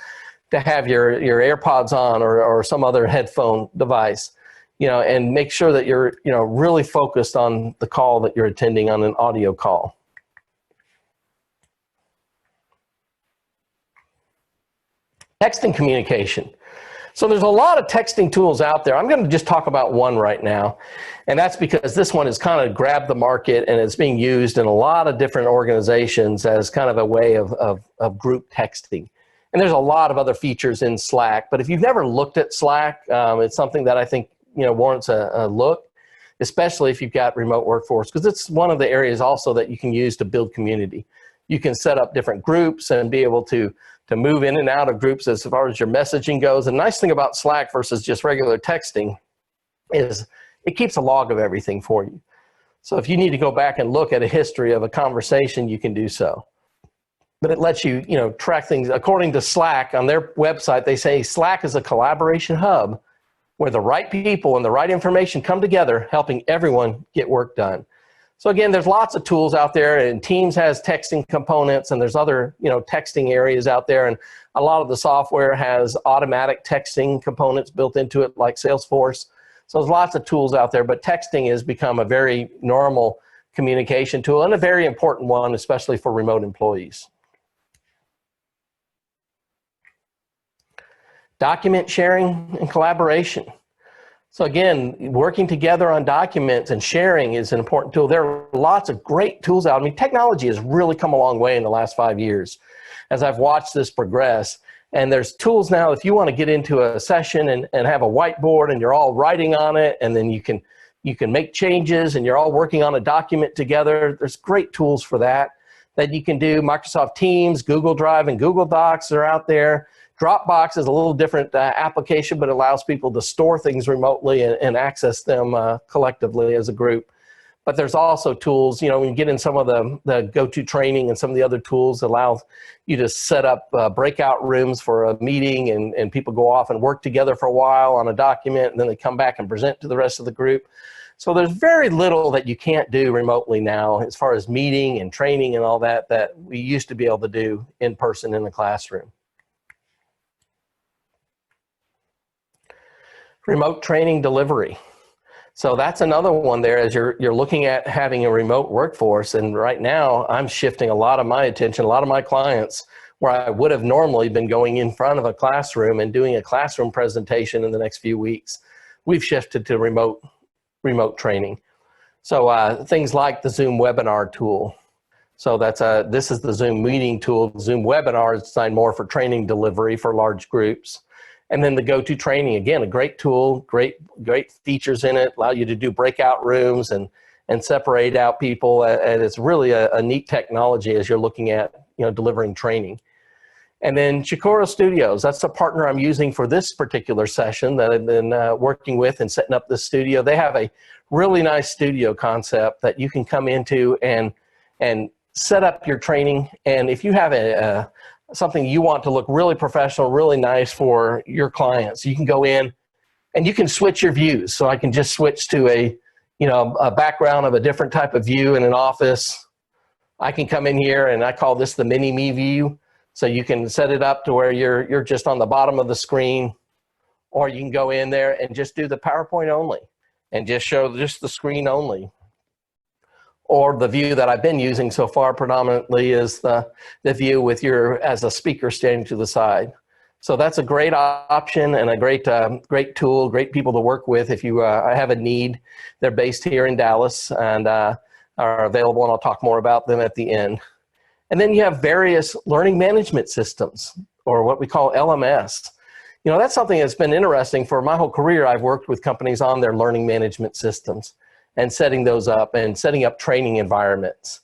to have your AirPods on or some other headphone device, and make sure that you're, really focused on the call that you're attending on an audio call. Texting communication. So there's a lot of texting tools out there. I'm going to just talk about one right now. And that's because this one has kind of grabbed the market and it's being used in a lot of different organizations as kind of a way of group texting. And there's a lot of other features in Slack. But if you've never looked at Slack, it's something that I think warrants a look, especially if you've got remote workforce, because it's one of the areas also that you can use to build community. You can set up different groups and be able to move in and out of groups as far as your messaging goes. The nice thing about Slack versus just regular texting is it keeps a log of everything for you. So if you need to go back and look at a history of a conversation, you can do so. But it lets you, track things. According to Slack, on their website, they say Slack is a collaboration hub where the right people and the right information come together, helping everyone get work done. So again, there's lots of tools out there, and Teams has texting components, and there's other, texting areas out there, and a lot of the software has automatic texting components built into it, like Salesforce. So there's lots of tools out there, but texting has become a very normal communication tool and a very important one, especially for remote employees. Document sharing and collaboration. So again, working together on documents and sharing is an important tool. There are lots of great tools out. I mean, technology has really come a long way in the last 5 years as I've watched this progress. And there's tools now, if you want to get into a session and have a whiteboard and you're all writing on it, and then you can make changes and you're all working on a document together. There's great tools for that you can do. Microsoft Teams, Google Drive, and Google Docs are out there. Dropbox is a little different application, but allows people to store things remotely and access them collectively as a group. But there's also tools, when you get in some of the go-to training and some of the other tools that allow you to set up breakout rooms for a meeting, and people go off and work together for a while on a document, and then they come back and present to the rest of the group. So there's very little that you can't do remotely now as far as meeting and training and all that we used to be able to do in person in the classroom. Remote training delivery. So that's another one there as you're looking at having a remote workforce. And right now I'm shifting a lot of my attention, a lot of my clients, where I would have normally been going in front of a classroom and doing a classroom presentation in the next few weeks. We've shifted to remote training. So things like the Zoom webinar tool. So this is the Zoom meeting tool. Zoom webinar is designed more for training delivery for large groups. And then the go-to training, again, a great tool, great features in it, allow you to do breakout rooms and separate out people. And it's really a neat technology as you're looking at, delivering training. And then Chikoro Studios, that's the partner I'm using for this particular session that I've been working with and setting up this studio. They have a really nice studio concept that you can come into and set up your training. And if you have something you want to look really professional, really nice for your clients, you can go in and you can switch your views. So I can just switch to a background of a different type of view in an office. I can come in here and I call this the mini me view. So you can set it up to where you're just on the bottom of the screen, or you can go in there and just do the PowerPoint only and just show just the screen only. Or the view that I've been using so far predominantly is the view with as a speaker standing to the side. So that's a great option and a great tool, great people to work with if you have a need. They're based here in Dallas and are available, and I'll talk more about them at the end. And then you have various learning management systems, or what we call LMS. You know, that's something that's been interesting. For my whole career, I've worked with companies on their learning management systems and setting those up and setting up training environments.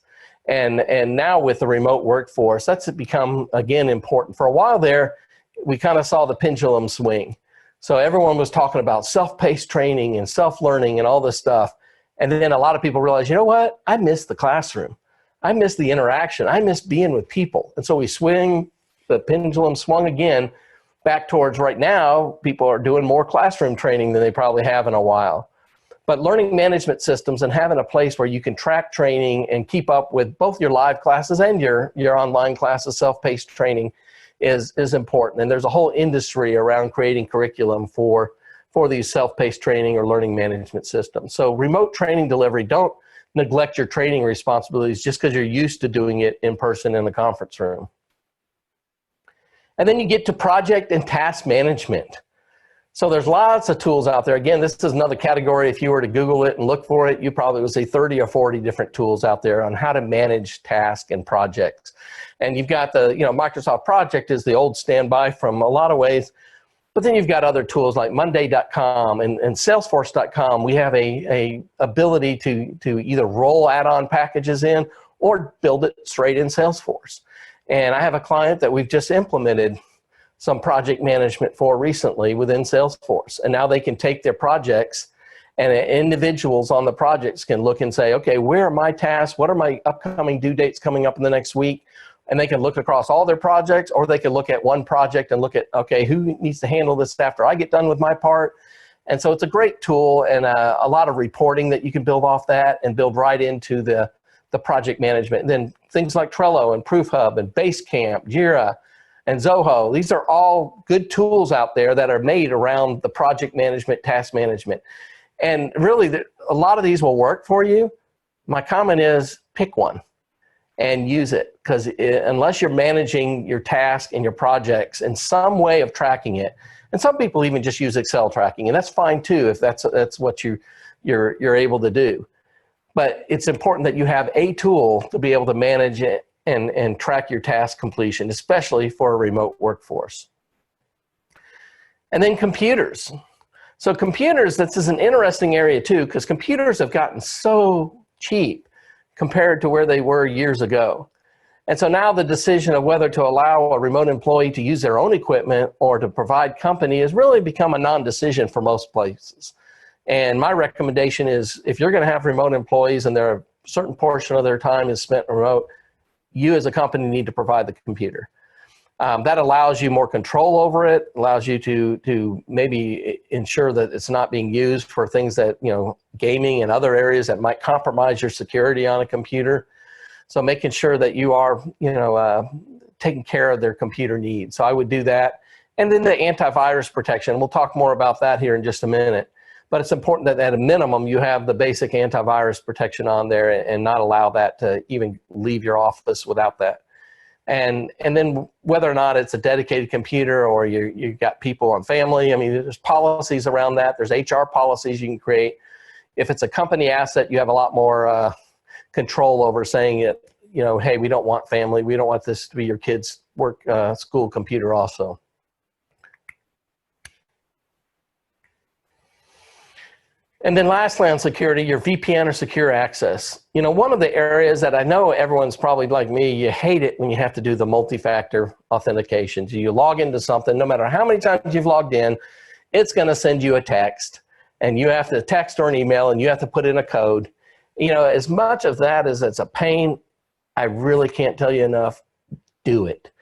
And now with the remote workforce, that's become, again, important. For a while there, we kind of saw the pendulum swing. So everyone was talking about self-paced training and self-learning and all this stuff. And then a lot of people realized, you know what? I miss the classroom. I miss the interaction. I miss being with people. And so the pendulum swung again back towards right now, people are doing more classroom training than they probably have in a while. But learning management systems and having a place where you can track training and keep up with both your live classes and your online classes, self-paced training is important. And there's a whole industry around creating curriculum for these self-paced training or learning management systems. So remote training delivery, don't neglect your training responsibilities just because you're used to doing it in person in the conference room. And then you get to project and task management. So there's lots of tools out there. Again, this is another category. If you were to Google it and look for it, you probably would see 30 or 40 different tools out there on how to manage tasks and projects. And you've got Microsoft Project is the old standby from a lot of ways. But then you've got other tools like Monday.com and Salesforce.com. We have a ability to either roll add-on packages in or build it straight in Salesforce. And I have a client that we've just implemented some project management for recently within Salesforce. And now they can take their projects, and individuals on the projects can look and say, okay, where are my tasks? What are my upcoming due dates coming up in the next week? And they can look across all their projects, or they can look at one project and look at, okay, who needs to handle this after I get done with my part? And so it's a great tool, and a lot of reporting that you can build off that and build right into the project management. And then things like Trello and ProofHub and Basecamp, Jira, and Zoho. These are all good tools out there that are made around the project management, task management. And really, a lot of these will work for you. My comment is pick one and use it, because unless you're managing your task and your projects in some way of tracking it, and some people even just use Excel tracking, and that's fine too if that's what you're able to do. But it's important that you have a tool to be able to manage it and track your task completion, especially for a remote workforce. And then computers. So computers, this is an interesting area too, because computers have gotten so cheap compared to where they were years ago. And so now the decision of whether to allow a remote employee to use their own equipment or to provide company has really become a non-decision for most places. And my recommendation is, if you're going to have remote employees and a certain portion of their time is spent remote, you as a company need to provide the computer. That allows you more control over it, allows you to maybe ensure that it's not being used for things that, gaming and other areas that might compromise your security on a computer. So making sure that you are, taking care of their computer needs. So I would do that. And then the antivirus protection. We'll talk more about that here in just a minute. But it's important that at a minimum you have the basic antivirus protection on there and not allow that to even leave your office without that. And then whether or not it's a dedicated computer or you got people on family, I mean, there's policies around that. There's HR policies you can create. If it's a company asset, you have a lot more control over saying it, hey, we don't want family. We don't want this to be your kid's work school computer also. And then lastly on security, your VPN or secure access. One of the areas that I know everyone's probably like me, you hate it when you have to do the multi-factor authentication. So you log into something, no matter how many times you've logged in, it's going to send you a text, and you have to text or an email, and you have to put in a code. As much of that as it's a pain, I really can't tell you enough, do it.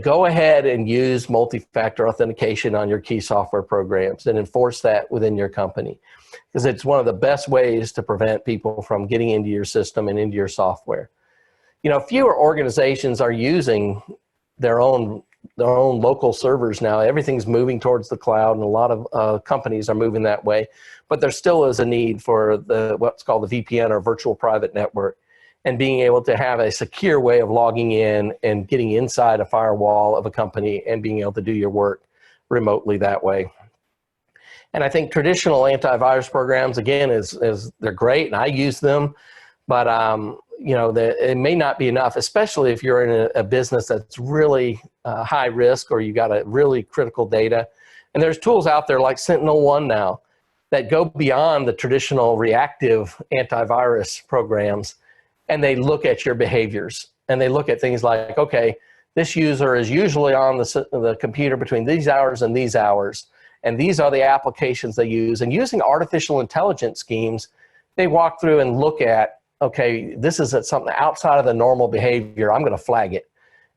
Go ahead and use multi-factor authentication on your key software programs and enforce that within your company, because it's one of the best ways to prevent people from getting into your system and into your software. Fewer organizations are using their own local servers now. Everything's moving towards the cloud, and a lot of companies are moving that way. But there still is a need for what's called the VPN, or virtual private network, and being able to have a secure way of logging in and getting inside a firewall of a company and being able to do your work remotely that way. And I think traditional antivirus programs, again, they're great, and I use them, but it may not be enough, especially if you're in a business that's really high risk, or you got a really critical data. And there's tools out there like SentinelOne now that go beyond the traditional reactive antivirus programs, and they look at your behaviors, and they look at things like, okay, this user is usually on the computer between these hours and these hours, and these are the applications they use. And using artificial intelligence schemes, they walk through and look at, okay, this is something outside of the normal behavior. I'm going to flag it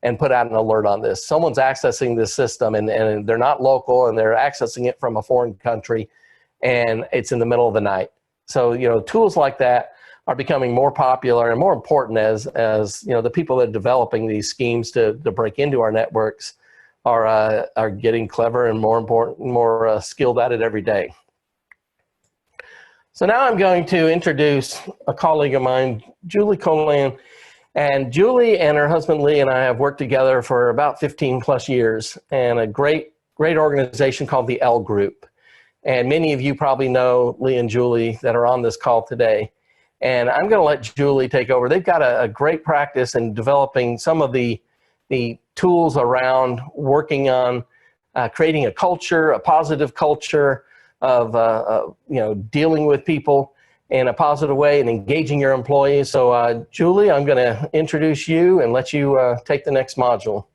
and put out an alert on this. Someone's accessing this system, and they're not local, and they're accessing it from a foreign country, and it's in the middle of the night. So, tools like that are becoming more popular and more important as the people that are developing these schemes to break into our networks are getting clever and more skilled at it every day. So now I'm going to introduce a colleague of mine, Julie Colan. And Julie and her husband Lee and I have worked together for about 15 plus years, and a great organization called the L Group. And many of you probably know Lee and Julie that are on this call today. And I'm going to let Julie take over. They've got a great practice in developing some of the tools around working on creating a culture, a positive culture of dealing with people in a positive way and engaging your employees. So Julie, I'm going to introduce you and let you take the next module.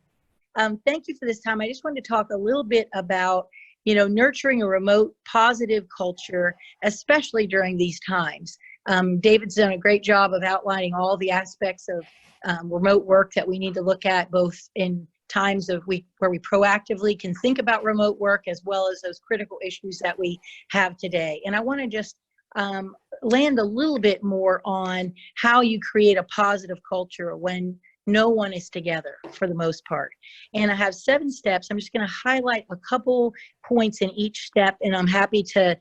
Thank you for this time. I just wanted to talk a little bit about nurturing a remote positive culture, especially during these times. David's done a great job of outlining all the aspects of remote work that we need to look at, both in times where we proactively can think about remote work, as well as those critical issues that we have today. And I want to just land a little bit more on how you create a positive culture when no one is together for the most part. And I have 7 steps. I'm just going to highlight a couple points in each step, and I'm happy to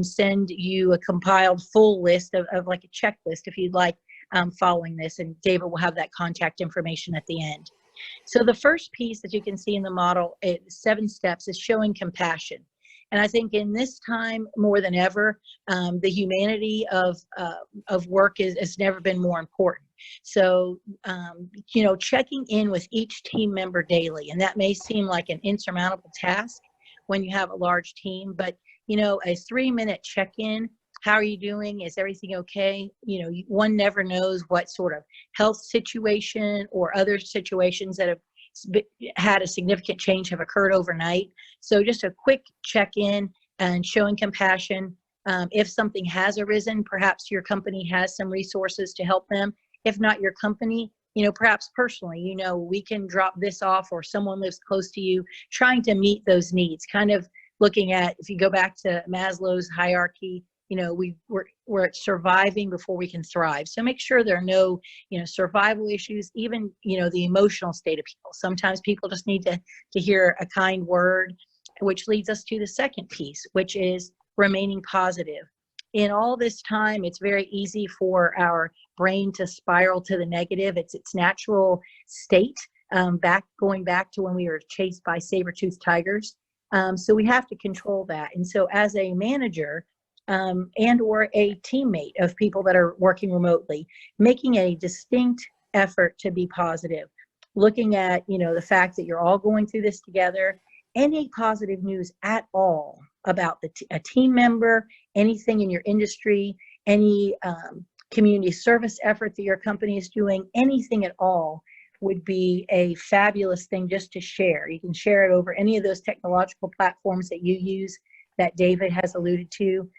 send you a compiled full list of like a checklist if you'd like following this, and David will have that contact information at the end. So the first piece that you can see in the model, 7 steps, is showing compassion. And I think in this time more than ever, the humanity of work has never been more important. So, checking in with each team member daily, and that may seem like an insurmountable task when you have a large team, but, a 3-minute check-in. How are you doing? Is everything okay? One never knows what sort of health situation or other situations that have had a significant change have occurred overnight. So just a quick check-in and showing compassion. If something has arisen, perhaps your company has some resources to help them. If not your company, perhaps personally, we can drop this off, or someone lives close to you, trying to meet those needs. Kind of looking at, if you go back to Maslow's hierarchy, we're surviving before we can thrive. So make sure there are no, survival issues, even, the emotional state of people. Sometimes people just need to hear a kind word, which leads us to the second piece, which is remaining positive. In all this time, it's very easy for our brain to spiral to the negative. It's its natural state, going back to when we were chased by saber-toothed tigers. So we have to control that. And so as a manager, and or a teammate of people that are working remotely, making a distinct effort to be positive, looking at, the fact that you're all going through this together, any positive news at all about a team member, anything in your industry, any community service effort that your company is doing, anything at all would be a fabulous thing just to share. You can share it over any of those technological platforms that you use that David has alluded to.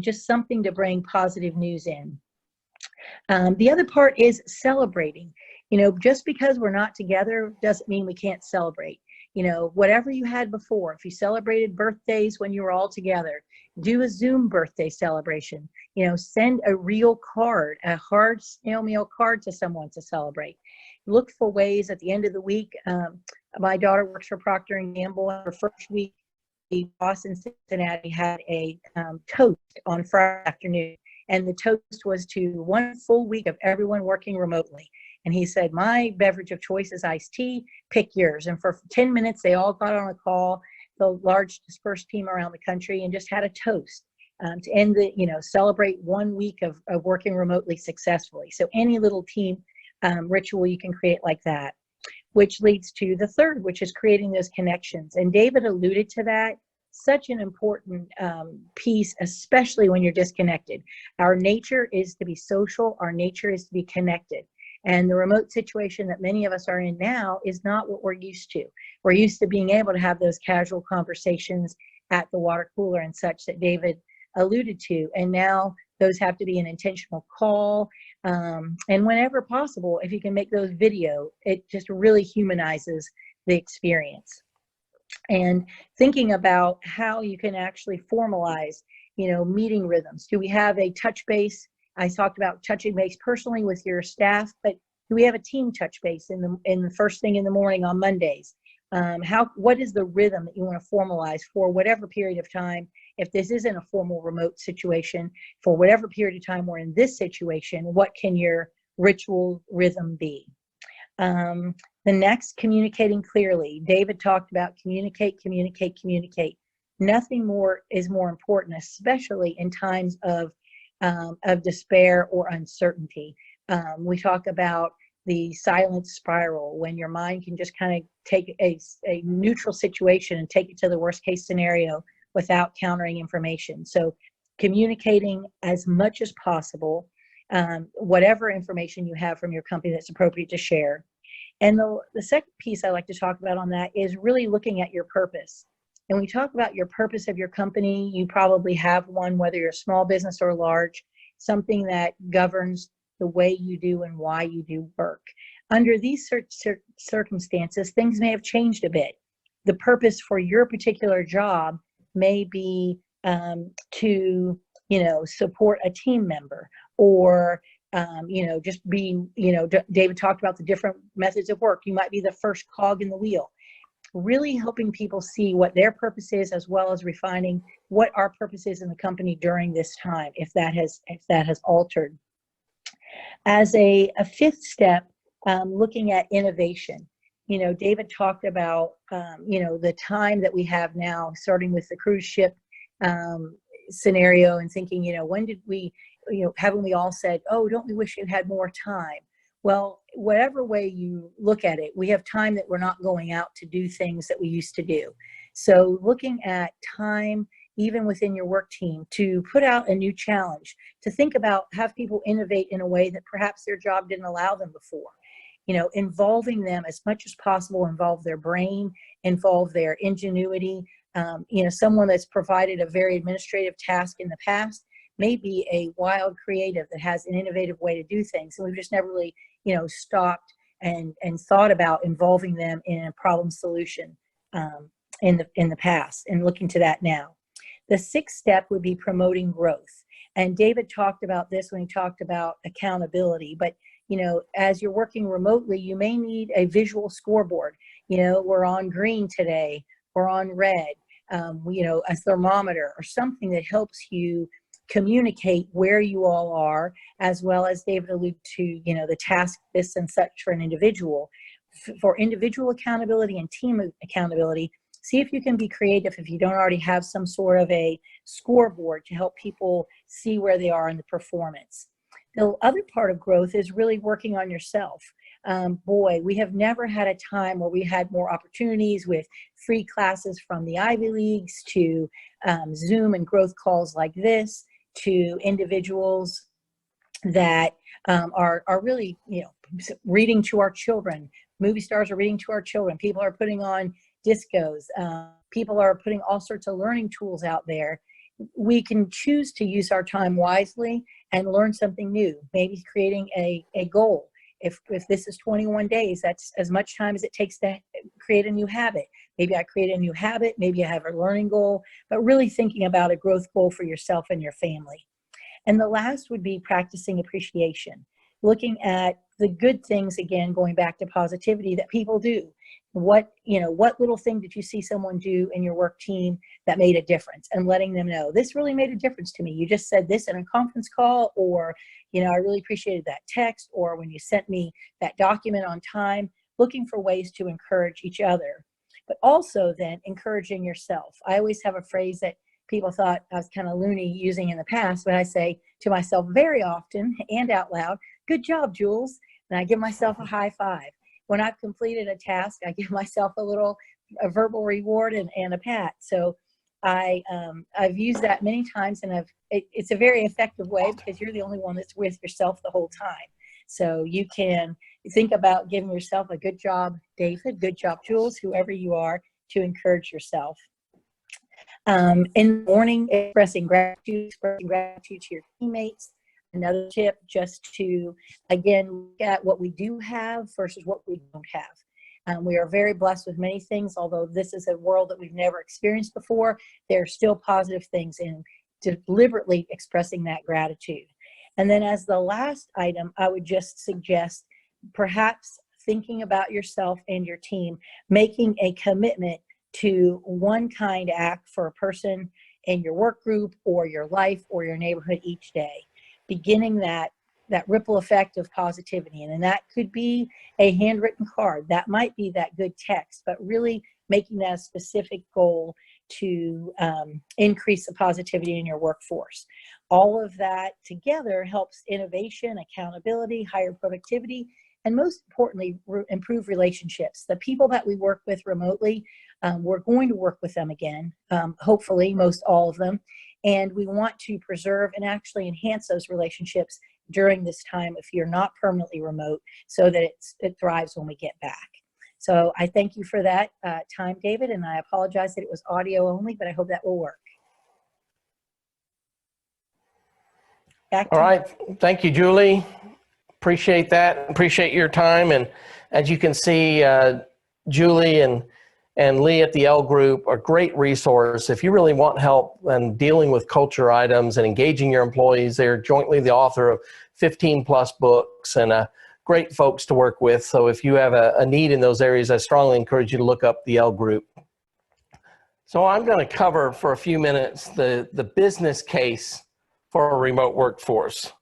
Just something to bring positive news in. The other part is celebrating. Just because we're not together doesn't mean we can't celebrate. Whatever you had before, if you celebrated birthdays when you were all together, do a Zoom birthday celebration. Send a real card, a hard snail mail card to someone to celebrate. look for ways at the end of the week. My daughter works for Procter & Gamble. Her first week, the boss in Cincinnati had a toast on Friday afternoon. And the toast was to 1 full week of everyone working remotely. And he said, my beverage of choice is iced tea, pick yours. And for 10 minutes, they all got on a call, the large dispersed team around the country, and just had a toast to end the, celebrate 1 week of working remotely successfully. So any little team ritual you can create like that, which leads to the third, which is creating those connections. And David alluded to that. Such an important piece, especially when you're disconnected. Our nature is to be social. Our nature is to be connected. And the remote situation that many of us are in now is not what we're used to. We're used to being able to have those casual conversations at the water cooler and such that David alluded to. And now those have to be an intentional call. And whenever possible, if you can make those video, it just really humanizes the experience. And thinking about how you can actually formalize, meeting rhythms. Do we have a touch base? I talked about touching base personally with your staff, but do we have a team touch base in the first thing in the morning on Mondays? What is the rhythm that you want to formalize for whatever period of time? If this isn't a formal remote situation, for whatever period of time we're in this situation, what can your ritual rhythm be? The next, communicating clearly. David talked about communicate, communicate, communicate. Nothing more is more important, especially in times of despair or uncertainty. We talk about the silent spiral, when your mind can just kind of take a neutral situation and take it to the worst case scenario without countering information. So communicating as much as possible, whatever information you have from your company that's appropriate to share. And the second piece I like to talk about on that is really looking at your purpose. And when we talk about your purpose of your company, you probably have one, whether you're a small business or large, something that governs the way you do and why you do work. Under these circumstances, things may have changed a bit. The purpose for your particular job may be to, support a team member, or just being, David talked about the different methods of work. You might be the first cog in the wheel. Really helping people see what their purpose is, as well as refining what our purpose is in the company during this time, if that has altered. As a fifth step, looking at innovation. David talked about, the time that we have now, starting with the cruise ship scenario, and thinking, when did we, haven't we all said, oh, don't we wish you had more time? Well, whatever way you look at it, we have time that we're not going out to do things that we used to do. So looking at time, even within your work team, to put out a new challenge, to think about, have people innovate in a way that perhaps their job didn't allow them before. Involving them as much as possible, involve their brain, involve their ingenuity. Someone that's provided a very administrative task in the past may be a wild creative that has an innovative way to do things. And we've just never really, stopped and thought about involving them in a problem solution in the past, and looking to that now. The sixth step would be promoting growth. And David talked about this when he talked about accountability, but as you're working remotely, you may need a visual scoreboard. We're on green today, or on red, a thermometer or something that helps you communicate where you all are, as well as David alluded to, the task, this and such for an individual. For individual accountability and team accountability, see if you can be creative if you don't already have some sort of a scoreboard to help people see where they are in the performance. The other part of growth is really working on yourself. We have never had a time where we had more opportunities with free classes from the Ivy Leagues, to Zoom and growth calls like this, to individuals that are really, reading to our children. Movie stars are reading to our children. People are putting on discos. People are putting all sorts of learning tools out there. We can choose to use our time wisely and learn something new, maybe creating a goal. If this is 21 days, that's as much time as it takes to create a new habit. Maybe I create a new habit, maybe I have a learning goal, but really thinking about a growth goal for yourself and your family. And the last would be practicing appreciation, looking at the good things, again, going back to positivity, that people do. What little thing did you see someone do in your work team that made a difference, and letting them know, this really made a difference to me. You just said this in a conference call, or, I really appreciated that text, or when you sent me that document on time. Looking for ways to encourage each other, but also then encouraging yourself. I always have a phrase that people thought I was kind of loony using in the past, but I say to myself very often and out loud, good job, Jules. And I give myself a high five. When I've completed a task, I give myself a verbal reward and a pat. So I've used that many times, and it's a very effective way, because you're the only one that's with yourself the whole time. So you can think about giving yourself a good job, David, good job, Jules, whoever you are, to encourage yourself. In the morning, expressing gratitude to your teammates. Another tip, just to, again, look at what we do have versus what we don't have. We are very blessed with many things, although this is a world that we've never experienced before. There are still positive things in deliberately expressing that gratitude. And then as the last item, I would just suggest perhaps thinking about yourself and your team, making a commitment to one kind act for a person in your work group or your life or your neighborhood each day, beginning that ripple effect of positivity. And that could be a handwritten card. That might be that good text, but really making that a specific goal to increase the positivity in your workforce. All of that together helps innovation, accountability, higher productivity, and most importantly, improve relationships. The people that we work with remotely, we're going to work with them again, hopefully most all of them. And we want to preserve and actually enhance those relationships during this time if you're not permanently remote, so that it thrives when we get back. So I thank you for that time, David, and I apologize that it was audio only, but I hope that will work. Back to All right. Thank you, Julie. Appreciate that. Appreciate your time. And as you can see, Julie and Lee at the L Group are a great resource. If you really want help in dealing with culture items and engaging your employees, they're jointly the author of 15 plus books and great folks to work with. So if you have a need in those areas, I strongly encourage you to look up the L Group. So I'm going to cover for a few minutes the business case for a remote workforce.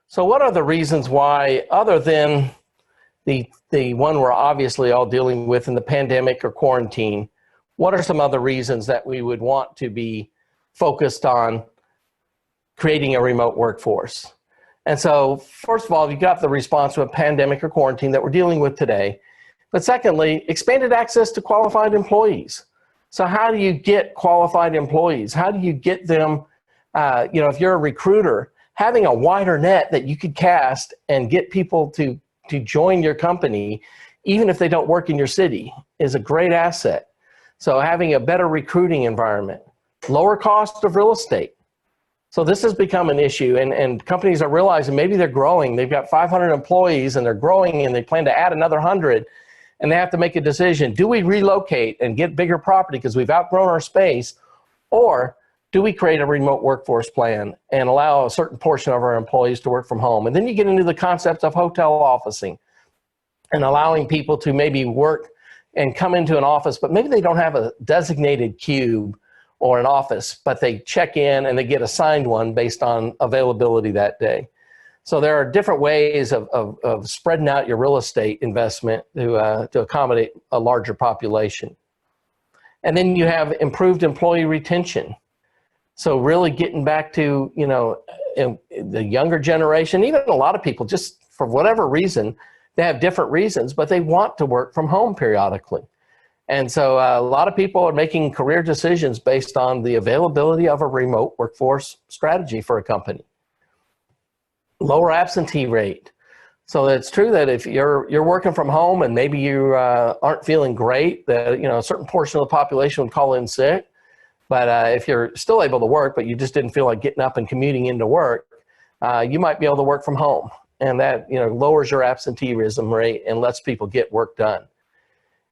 So what are the reasons why, other than the one we're obviously all dealing with in the pandemic or quarantine, what are some other reasons that we would want to be focused on creating a remote workforce? And so, first of all, you've got the response to a pandemic or quarantine that we're dealing with today. But secondly, expanded access to qualified employees. So how do you get qualified employees? How do you get them, if you're a recruiter, having a wider net that you could cast and get people to join your company, even if they don't work in your city, is a great asset. So having a better recruiting environment, lower cost of real estate. So this has become an issue, and companies are realizing maybe they're growing. They've got 500 employees and they're growing and they plan to add another 100, and they have to make a decision. Do we relocate and get bigger property because we've outgrown our space, or do we create a remote workforce plan and allow a certain portion of our employees to work from home? And then you get into the concept of hotel officing and allowing people to maybe work and come into an office, but maybe they don't have a designated cube or an office, but they check in and they get assigned one based on availability that day. So there are different ways of spreading out your real estate investment to accommodate a larger population. And then you have improved employee retention. So really getting back to, the younger generation, even a lot of people, just for whatever reason, they have different reasons, but they want to work from home periodically. And so a lot of people are making career decisions based on the availability of a remote workforce strategy for a company. Lower absentee rate. So it's true that if you're working from home and maybe you aren't feeling great, that a certain portion of the population would call in sick. But if you're still able to work, but you just didn't feel like getting up and commuting into work, you might be able to work from home. And that lowers your absenteeism rate and lets people get work done.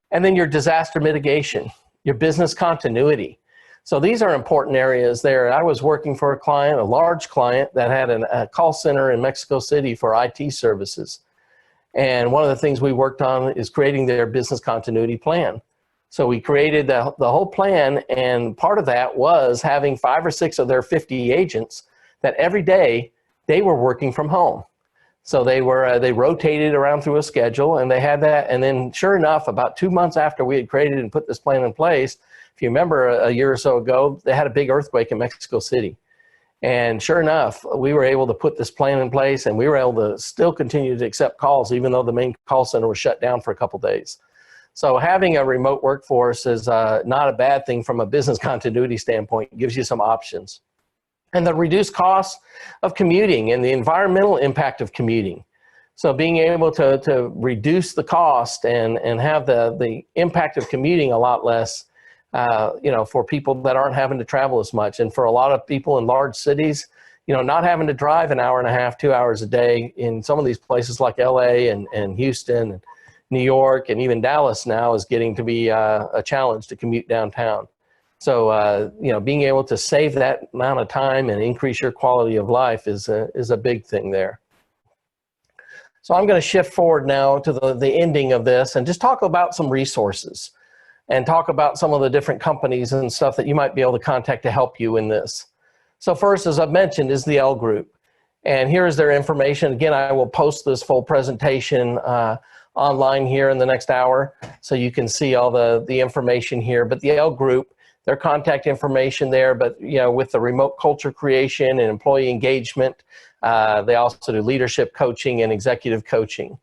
And then your disaster mitigation, your business continuity. So these are important areas there. I was working for a client, a large client that had a call center in Mexico City for IT services. And one of the things we worked on is creating their business continuity plan. So we created the whole plan, and part of that was having 5 or 6 of their 50 agents that every day they were working from home. So they rotated around through a schedule, and they had that. And then sure enough, about 2 months after we had created and put this plan in place, if you remember a year or so ago, they had a big earthquake in Mexico City. And sure enough, we were able to put this plan in place, and we were able to still continue to accept calls, even though the main call center was shut down for a couple days. So having a remote workforce is not a bad thing from a business continuity standpoint. It gives you some options. And the reduced cost of commuting and the environmental impact of commuting. So being able to reduce the cost and have the impact of commuting a lot less, for people that aren't having to travel as much. And for a lot of people in large cities, not having to drive an hour and a half, 2 hours a day in some of these places like LA and Houston and New York and even Dallas now is getting to be a challenge to commute downtown. So, being able to save that amount of time and increase your quality of life is a big thing there. So I'm going to shift forward now to the ending of this and just talk about some resources and talk about some of the different companies and stuff that you might be able to contact to help you in this. So first, as I've mentioned, is the L Group. And here's their information. Again, I will post this full presentation online here in the next hour, so you can see all the information here. But the L Group, their contact information there, but with the remote culture creation and employee engagement, they also do leadership coaching and executive coaching.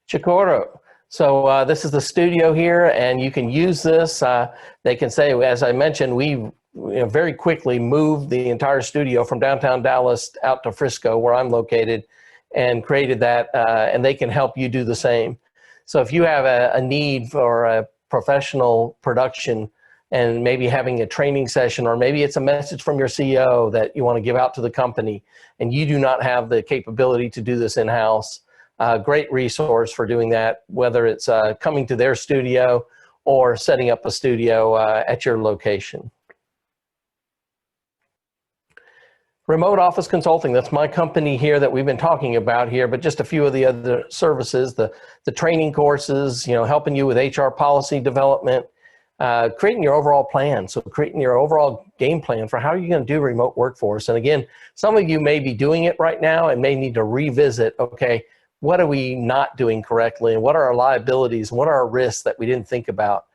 Chikoro. So this is the studio here, and you can use this. They can say, as I mentioned, we very quickly moved the entire studio from downtown Dallas out to Frisco, where I'm located, and created that, and they can help you do the same. So if you have a need for a professional production and maybe having a training session, or maybe it's a message from your CEO that you want to give out to the company, and you do not have the capability to do this in-house, great resource for doing that, whether it's coming to their studio or setting up a studio at your location. Remote Office Consulting, that's my company here that we've been talking about here, but just a few of the other services, the training courses, helping you with HR policy development, creating your overall plan. So creating your overall game plan for how you're going to do remote workforce. And again, some of you may be doing it right now and may need to revisit, okay, what are we not doing correctly? And what are our liabilities? And what are our risks that we didn't think about?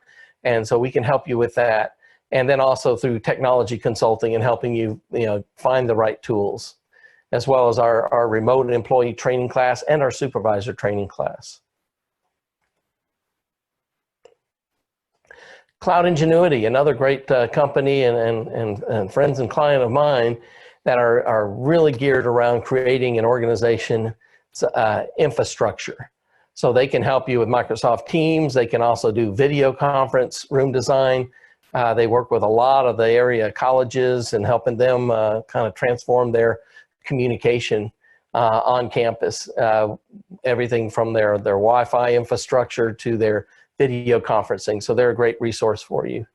And so we can help you with that. And then also through technology consulting and helping you, find the right tools, as well as our remote employee training class and our supervisor training class. Cloud Ingenuity, another great company and friends and client of mine that are really geared around creating an organization infrastructure. So they can help you with Microsoft Teams. They can also do video conference room design. They work with a lot of the area colleges and helping them kind of transform their communication on campus. Everything from their Wi-Fi infrastructure to their video conferencing. So they're a great resource for you.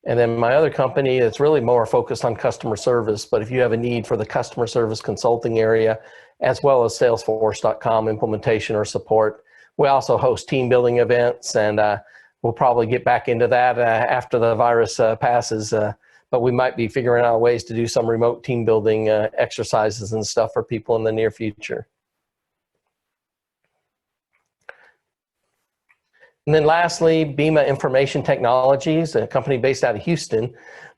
And then my other company is really more focused on customer service, but if you have a need for the customer service consulting area, as well as Salesforce.com implementation or support, we also host team building events, and we'll probably get back into that after the virus passes, but we might be figuring out ways to do some remote team building exercises and stuff for people in the near future. And then lastly, BIMA Information Technologies, a company based out of Houston,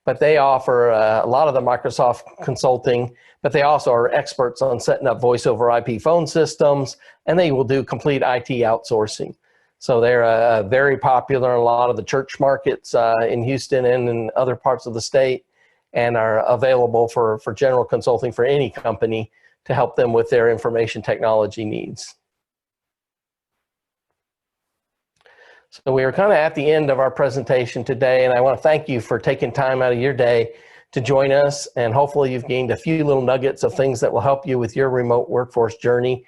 but they offer a lot of the Microsoft consulting, but they also are experts on setting up voice over IP phone systems, and they will do complete IT outsourcing. So they're very popular in a lot of the church markets in Houston and in other parts of the state, and are available for general consulting for any company to help them with their information technology needs. So we are kind of at the end of our presentation today, and I want to thank you for taking time out of your day to join us, and hopefully you've gained a few little nuggets of things that will help you with your remote workforce journey.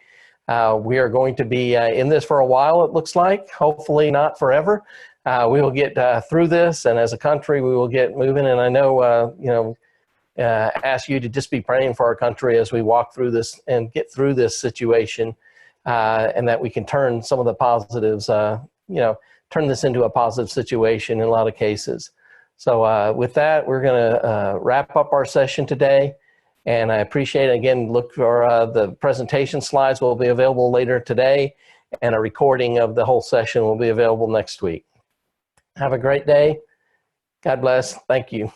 We are going to be in this for a while, it looks like, hopefully not forever. We will get through this, and as a country we will get moving, and I know ask you to just be praying for our country as we walk through this and get through this situation, and that we can turn some of the positives, turn this into a positive situation in a lot of cases. So with that, we're going to wrap up our session today. And I appreciate it. Again, look for the presentation slides will be available later today, and a recording of the whole session will be available next week. Have a great day. God bless. Thank you.